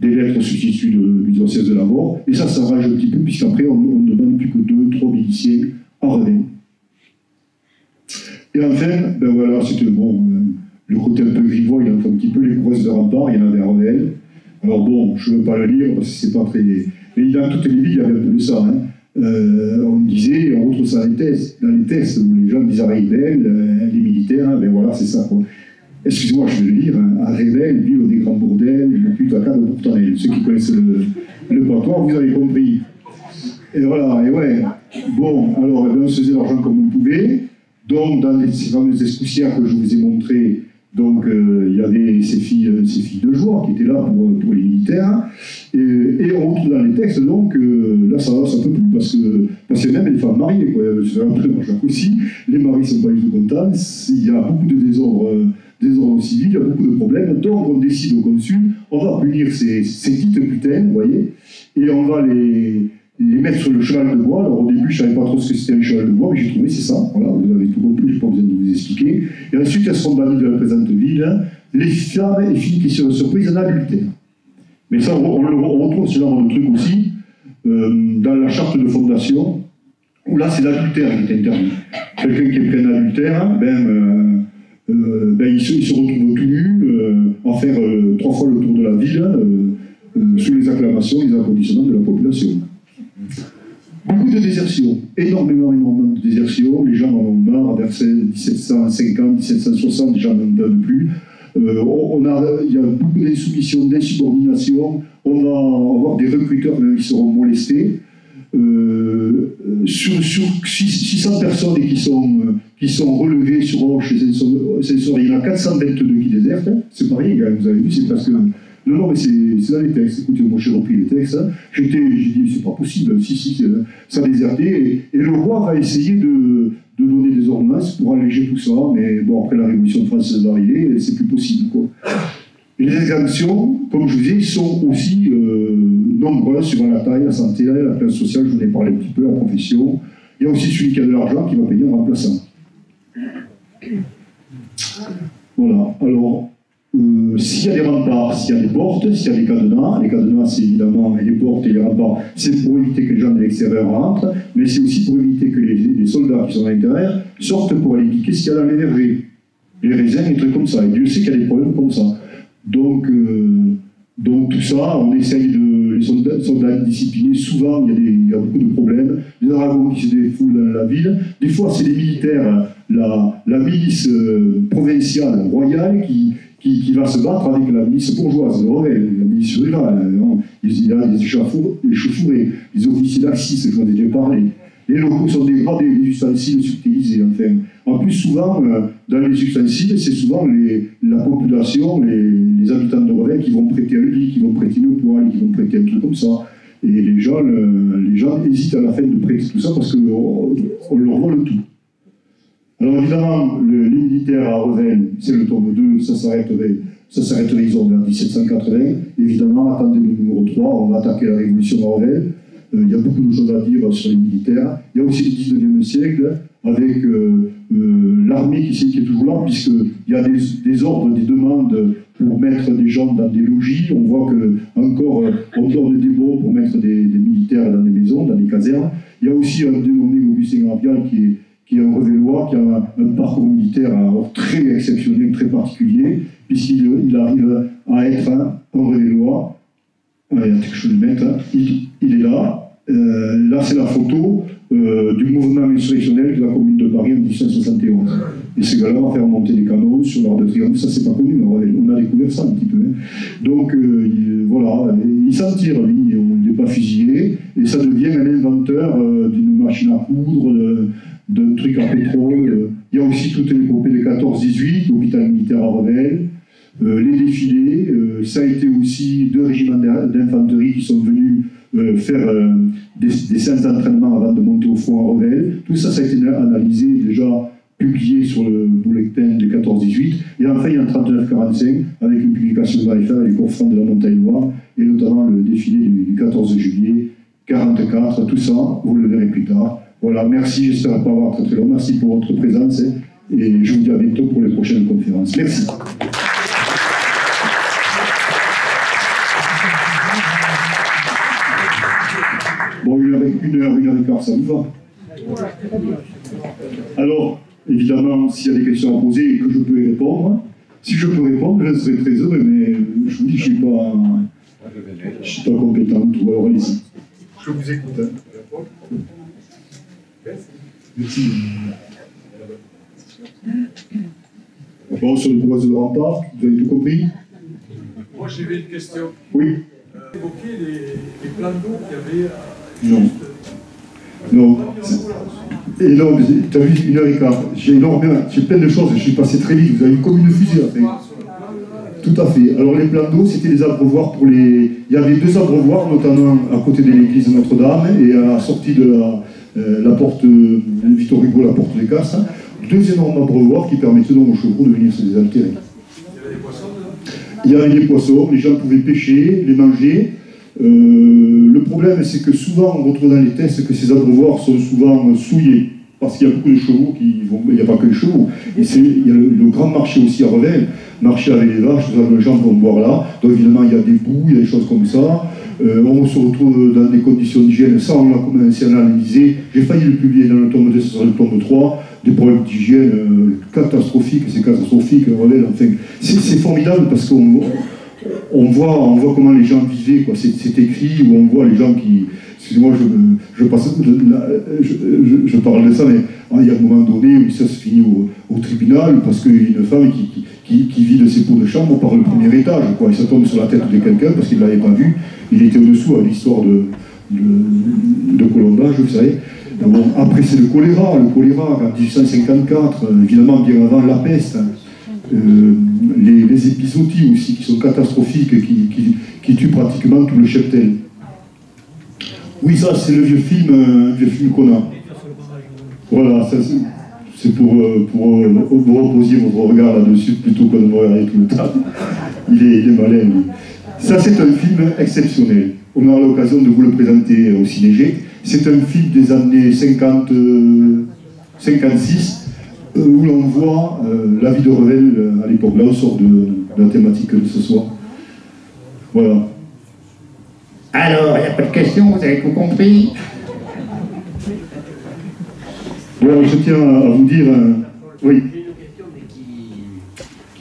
lettres substituts du diocèse de la mort, et ça rage un petit peu, puisqu'après, on ne demande plus que 2, 3 miliciens à Revel. Et enfin, ben voilà, c'était bon, le côté un peu grivois, il entre un petit peu les coureuses de rempart, il y en avait à Revel. Alors bon, je ne veux pas le lire, parce que c'est pas très. Mais dans toutes les villes, il y avait un peu de ça. Hein. On disait, on retrouve ça dans les textes où les gens disent à Revel, les militaires, ben voilà, c'est ça, quoi. Excusez-moi, je vais le lire, hein. À Revel, ville des grands bordels, le pute à cadre pourtanel. Ceux qui connaissent le patois, vous avez compris. Et voilà, et ouais. Bon, alors, on se faisait l'argent comme on pouvait. Donc, dans ces fameuses escoussières que je vous ai montrées, donc, il y avait ces filles de joie qui étaient là pour les militaires. Et on retrouve dans les textes, donc, là, ça peut plus, parce qu'il y a même des femmes mariées, quoi. C'est un peu Jacques aussi. Les maris ne sont pas du tout contents. Il y a beaucoup de désordre civil, il y a beaucoup de problèmes. Donc, on décide au consul, on va punir ces petites putains, vous voyez, et on va les mettre sur le cheval de bois. Alors au début, je ne savais pas trop ce que c'était un cheval de bois, mais j'ai trouvé, c'est ça. Voilà, vous avez tout compris, je n'ai pas besoin de vous expliquer. Et ensuite, elles seront bannies de la présente ville, les femmes et filles qui seront surprises en adultère. Mais ça, on retrouve ce genre de truc aussi dans la charte de fondation, où là, c'est l'adultère qui est interdit. Quelqu'un qui est pris en adultère, il se retrouve tout nu, à faire 3 fois le tour de la ville, sous les acclamations et les applaudissements de la population. Beaucoup de désertions, énormément de désertions. Les gens en ont marre, vers 1750, 1760, les gens n'en peuvent plus. Il y a beaucoup d'insoumission, d'insubordination. On va avoir des recruteurs qui seront molestés. Sur 600 personnes qui sont relevées sur Roche et Saint-Sauveur, il y en a 422 qui désertent. C'est pareil, vous avez vu, c'est parce que. Non, mais c'est dans les textes. Écoutez, moi j'ai repris les textes. Hein. J'ai dit, c'est pas possible. Si, ça a déserté. Et le roi va essayer de donner des ordonnances pour alléger tout ça. Mais bon, après la Révolution française est arrivée, c'est plus possible, quoi. Et les exemptions, comme je vous disais, sont aussi nombreuses suivant la taille, la santé, la classe sociale, je vous en ai parlé un petit peu, la profession. Il y a aussi celui qui a de l'argent qui va payer en remplaçant. Voilà. Alors, s'il y a des remparts, s'il y a des portes, s'il y a des cadenas c'est évidemment, mais les portes et les remparts, c'est pour éviter que les gens de l'extérieur rentrent, mais c'est aussi pour éviter que les soldats qui sont à l'intérieur sortent pour aller piquer ce qu'il y a dans les vergers. Les raisins, des trucs comme ça. Et Dieu sait qu'il y a des problèmes comme ça. Donc tout ça, on essaye les soldats disciplinés, souvent il y a beaucoup de problèmes, les Aragons qui se défoulent dans la ville, des fois c'est les militaires, la milice provinciale, royale, qui va se battre avec la milice bourgeoise, la milice rurale, il y a des échauffourées, les officiers d'Axis, je vous en ai déjà parlé. Les locaux sont dégradés, les ustensiles subtilisés, enfin. En plus, souvent, dans les ustensiles, c'est souvent la population, les habitants de Revel qui vont prêter un lit, qui vont prêter une poêle, qui vont prêter un truc comme ça. Et les gens hésitent à la fin de prêter tout ça parce qu'on leur vole tout. Alors évidemment, les militaires à Revel, c'est le tome 2, ça s'arrêterait disons vers 1780. Évidemment, attendez le numéro 3, on va attaquer la révolution à Revel. Il y a beaucoup de choses à dire sur les militaires. Il y a aussi le 19e siècle, avec l'armée qui est toujours là, puisqu'il y a des ordres, des demandes pour mettre des gens dans des logis. On voit qu'encore, on donne des baux pour mettre des militaires dans des maisons, dans des casernes. Il y a aussi un dénommé Augustin Gravial qui est un Revellois, qui a un parcours militaire très exceptionnel, très particulier, puisqu'il arrive à être un Revellois. Il y a quelque chose de mettre, hein. Il est là. Là, c'est la photo du mouvement insurrectionnel de la Commune de Paris en 1871. Et ce gars-là va faire monter des canons sur l'Arc de Triomphe. Ça, c'est pas connu. On a découvert ça un petit peu. Hein. Donc, voilà, il s'en tire, lui. On n'est pas fusillé. Et ça devient un inventeur d'une machine à coudre, d'un truc à pétrole. Il y a aussi toute l'épopée de 14-18, l'hôpital militaire à Revel. les défilés, ça a été aussi 2 régiments d'infanterie qui sont venus faire des séances d'entraînement avant de monter au front à Revel. Tout ça, ça a été analysé, déjà publié sur le bulletin de 14-18. Et enfin, il y a un 39-45 avec une publication de l'AFA, les cours francs de la Montagne Noire, et notamment le défilé du 14 juillet 44. Tout ça, vous le verrez plus tard. Voilà, merci, j'espère pas avoir très long. Merci pour votre présence et je vous dis à bientôt pour les prochaines conférences. Merci. Bon, une heure et quart, ça vous va? Alors, évidemment, s'il y a des questions à poser et que je peux y répondre, si je peux répondre, je serai très heureux, mais je vous dis, je ne suis pas compétent. Alors, allez-y. Je vous écoute. Hein. Merci. Bon, sur le bois de rempart, vous avez tout compris? Moi, j'avais une question. Oui. Évoquer les plans d'eau qu'il y avait. Non. Non. Et non, tu as vu 1h15. J'ai plein de choses, je suis passé très vite. Vous avez eu comme une fusée après. Tout à fait. Alors les plans d'eau, c'était des abreuvoirs pour les... Il y avait 2 abreuvoirs, notamment à côté de l'église de Notre-Dame et à la sortie de la porte Victor Hugo, la porte des Casses. 2 énormes abreuvoirs qui permettaient donc aux chevaux de venir se désaltérer. Il y avait des poissons, les gens pouvaient pêcher, les manger. Le problème, c'est que souvent, on retrouve dans les tests que ces abreuvoirs sont souvent souillés, parce qu'il y a beaucoup de chevaux qui vont... Il n'y a pas que les chevaux. Il y a le grand marché aussi à Revel, marché avec les vaches, les gens vont boire là. Donc évidemment, il y a des boues, il y a des choses comme ça. On se retrouve dans des conditions d'hygiène, ça on l'a commencé à analyser. J'ai failli le publier dans le tome 2, ce sera le tome 3. Des problèmes d'hygiène catastrophiques, c'est catastrophique, Revel. Enfin, c'est formidable parce qu'on... On voit comment les gens vivaient, quoi. C'est écrit, où on voit les gens qui... Excusez-moi, je parle de ça, mais il y a un moment donné où ça se finit au tribunal, parce qu'il y a une femme qui vit de ses pots de chambre par le premier étage, quoi. Il se tombe sur la tête de quelqu'un parce qu'il ne l'avait pas vu. Il était au-dessous à l'histoire de colombage, vous savez. Bon, après, c'est le choléra en 1854, évidemment bien avant la peste. Les épizooties aussi, qui sont catastrophiques, qui tuent pratiquement tout le cheptel. Oui, ça, c'est le vieux film qu'on a. Voilà, c'est pour vous reposer votre regard là-dessus, plutôt que de me regarder tout le temps. Il est malin, lui. Ça, c'est un film exceptionnel. On aura l'occasion de vous le présenter au Ciné-G. C'est un film des années 56, où l'on voit la vie de Revel à l'époque. Là, on sort de la thématique de ce soir. Voilà. Alors, il n'y a pas de questions, vous avez tout compris? Bon, je tiens à vous dire... oui. J'ai une question, mais qui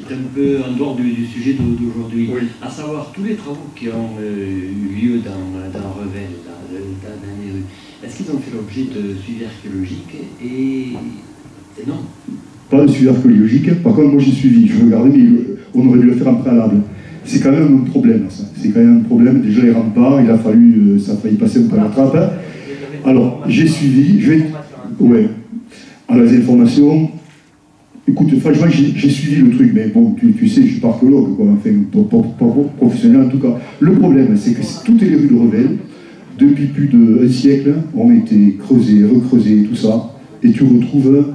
est un peu en dehors du sujet d'aujourd'hui. Oui. À savoir, tous les travaux qui ont eu lieu dans Revel, dans les rues, est-ce qu'ils ont fait l'objet de suivi archéologique et non? Pas de suivi archéologique. Par contre, moi j'ai suivi, je regardais, mais on aurait dû le faire en préalable. C'est quand même un problème, ça. C'est quand même un problème. Déjà, les remparts, ça a failli passer un peu à la trappe. Alors, j'ai suivi, ouais. Alors, les informations, écoute, franchement, j'ai suivi le truc, mais bon, tu sais, je suis pas archéologue, quoi. Enfin, pas professionnel en tout cas. Le problème, c'est que toutes les rues de Revel, depuis plus d'un siècle, ont été creusées, recreusées, tout ça, et tu retrouves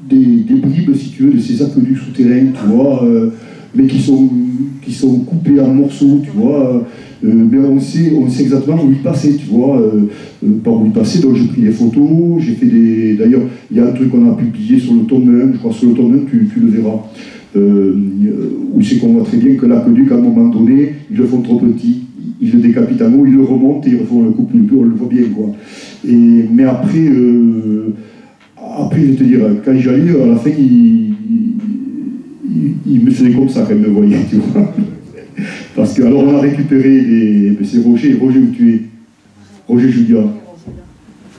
des bribes, si tu veux, de ces aqueducs souterrains, tu vois, mais qui sont coupés en morceaux, tu vois, mais on sait exactement où ils passaient, tu vois, par où ils passaient. Donc j'ai pris des photos, j'ai fait des... D'ailleurs, il y a un truc qu'on a publié sur le tome 1, je crois sur le tome 1, tu le verras, où c'est qu'on voit très bien que l'aqueduc, à un moment donné, ils le font trop petit, ils le décapitent en haut, ils le remontent et ils refont le couple, on le voit bien, quoi. Mais après, je vais te dire, quand j'y allais, à la fin, il me faisait comme ça quand il me voyait, tu vois. Parce que, alors on a récupéré c'est Roger où tu es. Roger Julia.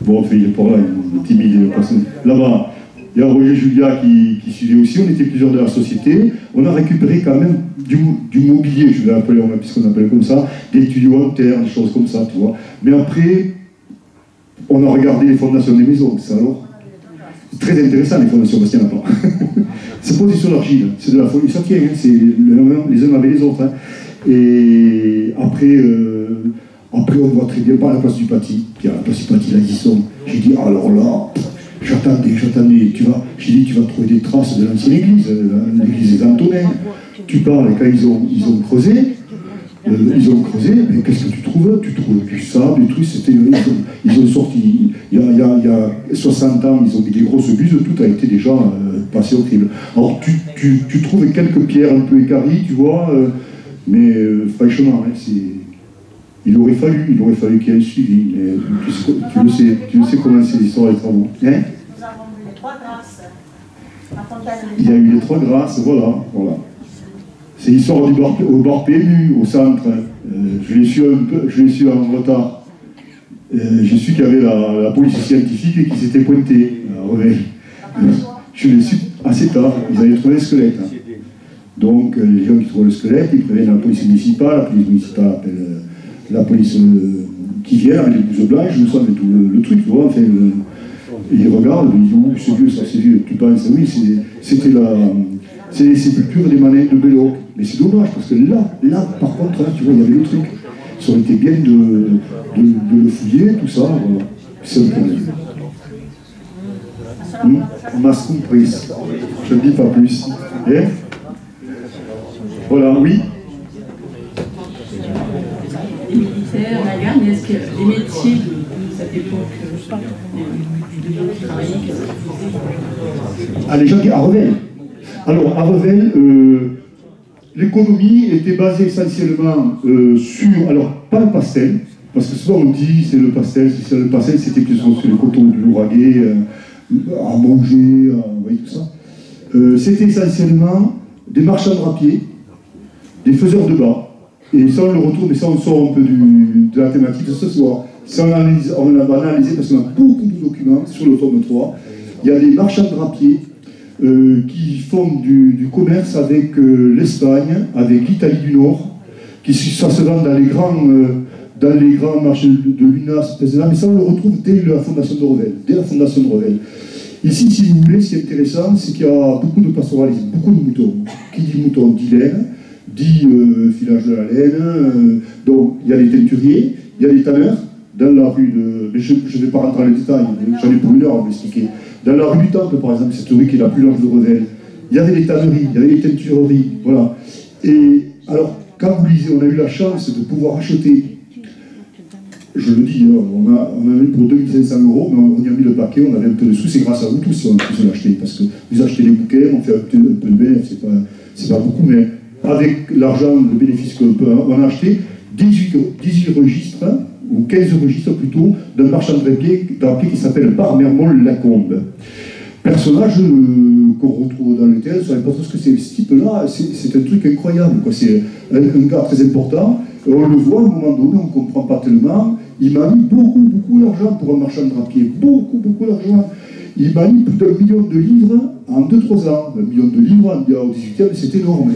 Bon, enfin, il est par là, il est timide, personne. Là-bas, il y a Roger Julia qui suivait aussi, on était plusieurs de la société. On a récupéré quand même du mobilier, je vais l'appeler, puisqu'on appelle comme ça, des tuyaux en terre, des choses comme ça, tu vois. Mais après, on a regardé les fondations des maisons, ça alors. Très intéressant les fondations, parce qu'il n'y en a pas. C'est pas sur l'argile, c'est de la folie, ça tient, hein, c'est les uns avec les autres. Hein. Et après, après, on voit très bien par la place du Paty. Puis à la place du Paty, là, ils y sont. J'ai dit, alors là, j'attendais, j'ai dit, tu vas trouver des traces de l'ancienne église, l'église des Antonins. Tu parles, et quand ils ont creusé, mais qu'est-ce que tu trouves? Tu trouves du sable, des trucs, ils ont sorti, il y a 60 ans, ils ont mis des grosses buses, tout a été déjà passé au crible. Alors tu trouves quelques pierres un peu équarries, tu vois, mais franchement, hein, il aurait fallu qu'il y ait un suivi, mais tu le sais comment c'est l'histoire des travaux. Hein? Nous avons eu les 3 grâces. Il y a eu les 3 grâces, voilà. C'est l'histoire au bar PMU, au centre. Je l'ai su en retard. J'ai su qu'il y avait la police scientifique qui s'était pointée à Revel. Je l'ai su assez tard. Ils avaient trouvé le squelette. Hein. Donc les gens qui trouvent le squelette, ils préviennent la police municipale appelle la police qui vient avec les blouses blanches, je me sens tout le truc, tu vois. Enfin, ils regardent, ils disent, oh, c'est vieux, ça, c'est vieux. Tu penses, oui, c'est les sépultures des manettes de Belloc. Mais c'est dommage, parce que là, par contre, hein, tu vois, il y avait le truc. Ça aurait été bien de le fouiller, tout ça. Voilà. C'est un problème. Masse comprise. Je ne dis pas plus. Et voilà, oui. Les militaires, la garde, mais est-ce que les métiers de cette époque, des gens qui travaillaient, qu'est-ce qu'ils faisaient? Ah, les gens qui... À Revel. Alors, à Revel, l'économie était basée essentiellement sur... Alors, pas le pastel, parce que souvent on dit c'est le pastel, c'était plus sur le coton du Lauragais, à manger, vous voyez tout ça. C'était essentiellement des marchands drapiers, des faiseurs de bas. Et ça, on le retrouve, mais ça, on sort un peu de la thématique de ce soir. Ça, on l'a analysé parce qu'on a beaucoup de documents sur le tome 3. Il y a des marchands drapiers qui font du commerce avec l'Espagne, avec l'Italie du Nord, ça se vend dans les grands marchés de l'UNAS, mais ça, on le retrouve dès la fondation de Revel. Ici, si vous voulez, ce qui est intéressant, c'est qu'il y a beaucoup de pastoralisme, beaucoup de moutons. Qui dit mouton dit laine, dit filage de la laine, donc il y a les teinturiers, il y a les tanneurs, dans la rue de... Mais je ne vais pas rentrer dans les détails, j'en ai pour une heure à vous expliquer. Dans la rue du Temple, par exemple, cette rue qui est la plus large de Revel, il y avait les tanneries, il y avait les teintureries, voilà. Et alors, quand vous lisez, on a eu la chance de pouvoir acheter, je le dis, on a eu pour 2500 €, mais on y a mis le paquet, on avait un peu de sous, c'est grâce à vous tous si on a pu se l'acheter, parce que vous achetez les bouquets, on fait un peu de bénéfice, c'est pas beaucoup, mais avec l'argent, le bénéfice qu'on a acheté, 18 registres, ou 15 registres plutôt, d'un marchand drapier qui s'appelle Barmermont-Lacombe. Personnage qu'on retrouve dans le théâtre, on ne savait pas trop ce que c'est. Ce type-là, c'est un truc incroyable. C'est un gars très important. On le voit à un moment donné, on ne comprend pas tellement. Il m'a mis beaucoup d'argent pour un marchand drapier. Beaucoup d'argent. Il m'a mis plus d'1 million de livres en 2-3 ans. 1 million de livres au 18e, c'est énorme.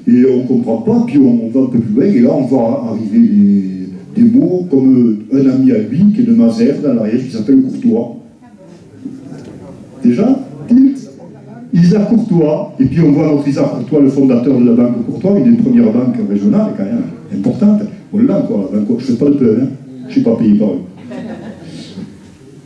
Et on ne comprend pas, puis on va un peu plus loin, et là on voit arriver des mots comme un ami à lui, qui est de Mazères, dans l'Ariège, qui s'appelle Courtois. Déjà, Isaac Courtois, et puis on voit notre Isaac Courtois, le fondateur de la banque Courtois, une des premières banques régionales, quand même importante. Voilà, quoi, la banque, je ne fais pas de peur, hein. Je ne suis pas payé par eux.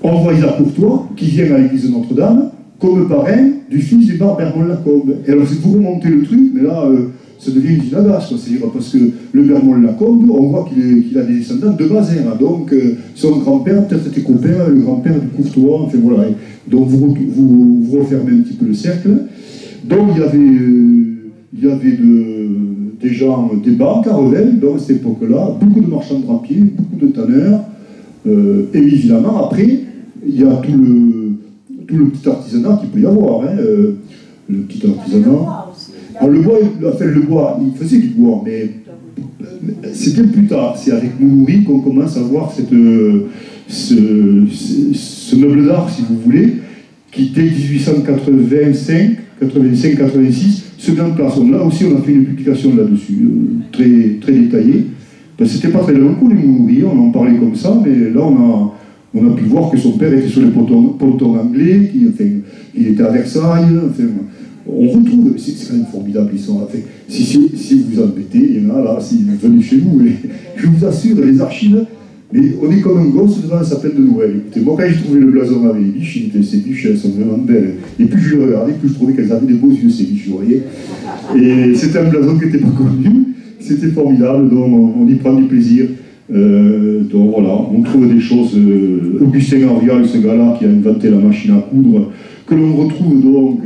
On voit Isaac Courtois, qui vient à l'église de Notre-Dame, comme parrain du fils du Barmermont-Lacombe. Et alors, si vous remontez le truc, mais là, ça devient une vinasse, c'est-à-dire parce que le Barmermont-Lacombe, on voit qu'il a des descendants de Mazères. Donc, son grand-père peut-être était copain avec le grand-père du Courtois, enfin voilà. Donc, vous refermez un petit peu le cercle. Donc, il y avait des banques à Revel, dans cette époque-là, beaucoup de marchands drapiers, beaucoup de tanneurs, et évidemment, après, il y a tout le petit artisanat qu'il peut y avoir, hein, le petit artisanat. Alors le bois, il faisait du bois, mais c'est bien plus tard, c'est avec Moumouri qu'on commence à voir ce meuble d'art, si vous voulez, qui dès 1885, 85-86, se met en place. Là aussi, on a fait une publication là-dessus, très détaillée. Ben, c'était pas très long pour les Moumouri, on en parlait comme ça, mais là, on a pu voir que son père était sur les pontons anglais, il était à Versailles, enfin, on retrouve, c'est quand même formidable, ils sont fait. Si vous embêtez, il y en a là, si vous venez chez nous, et je vous assure, les archives, mais on est comme un gosse devant un sapin de Noël. Écoutez, moi quand j'ai trouvé le blason avec les biches, ces biches elles sont vraiment belles. Et plus je les regardais, plus je trouvais qu'elles avaient des beaux yeux, ces biches, vous voyez. Et c'était un blason qui n'était pas connu, c'était formidable, donc on y prend du plaisir. Donc voilà, on trouve des choses. Augustin Henrial, ce gars-là qui a inventé la machine à coudre, que l'on retrouve donc.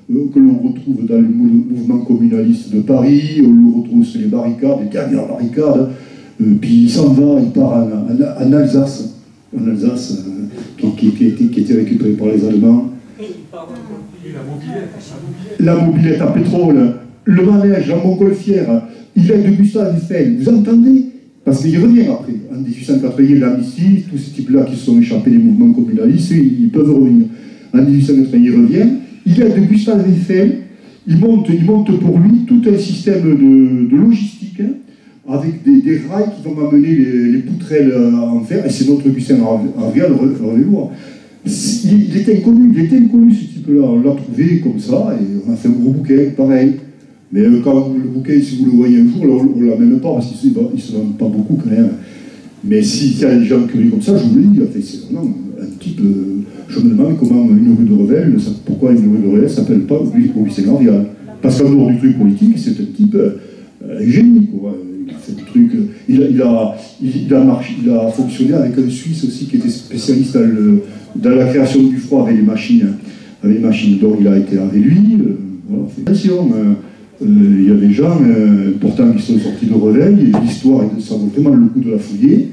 Que l'on retrouve dans le mouvement communaliste de Paris, on le retrouve sur les barricades, les dernières barricades, puis il s'en va, il part en Alsace, qui était récupéré par les Allemands. La mobilette à pétrole, le manège, la montgolfière, il est de Gustave Eiffel, vous entendez? Parce qu'il revient après, en 1880, il y a l'amnistie, tous ces types-là qui se sont échappés des mouvements communalistes, ils peuvent revenir. En 1880, il revient. Il est de Gustave Eiffel, il monte pour lui tout un système de logistique, hein, avec des rails qui vont amener les poutrelles en fer, et c'est notre Augustin Henrial, revoilà. Il était inconnu ce type-là, on l'a trouvé comme ça, et on a fait un gros bouquin, pareil. Mais quand le bouquin, si vous le voyez un jour, on ne l'a même pas, parce qu'il ne se vend pas beaucoup quand même. Mais s'il y a des gens curieux comme ça, je vous le dis, c'est vraiment un type. Je me demande comment une rue de Revel, pourquoi une rue de Revel ne s'appelle pas Augustin Henrial. Parce qu'en dehors du truc politique, c'est un type un génie, quoi. Il fait des trucs. Il a fonctionné avec un Suisse aussi qui était spécialiste dans la création du froid avec les machines. Donc il a été avec lui. Voilà, attention. Il y a des gens pourtant qui sont sortis de Revel, l'histoire, ça vaut vraiment le coup de la fouiller.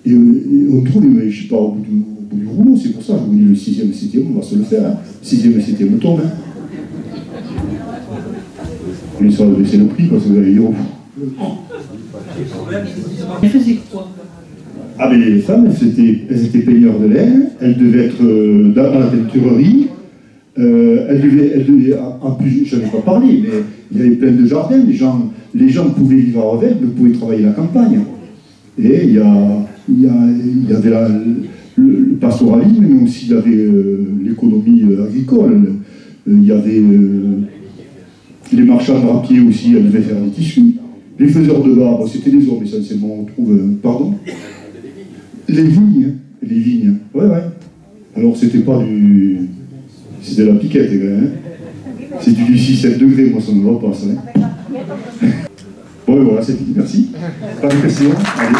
Et on trouve, je ne sais pas, au bout du rouleau, c'est pour ça que je vous dis le 6e et 7e, on va se le faire. Hein. 6e et 7e tombe. Hein. On essaie de baisser le prix parce que vous allez dire. Elle faisait quoi? Ah, mais les femmes, elles étaient peigneurs de laine, elles devaient être dans la teinturerie. Elle devait, en plus, je n'en ai pas parlé, mais il y avait plein de jardins, les gens pouvaient vivre à Revel, mais pouvaient travailler la campagne. Et il y avait le pastoralisme, mais aussi il y avait l'économie agricole. Il y avait les marchands de drapiers aussi, elles devaient faire des tissus. Les faiseurs de barbe, c'était des hommes essentiellement, on trouve, pardon. Les vignes, ouais. Alors c'était pas du... C'était la piquette, les gars. Hein. C'est du 6-7 degrés, moi ça ne va pas, ça. Hein. Bon, et voilà, c'est fini, merci. Pas de questions. Allez.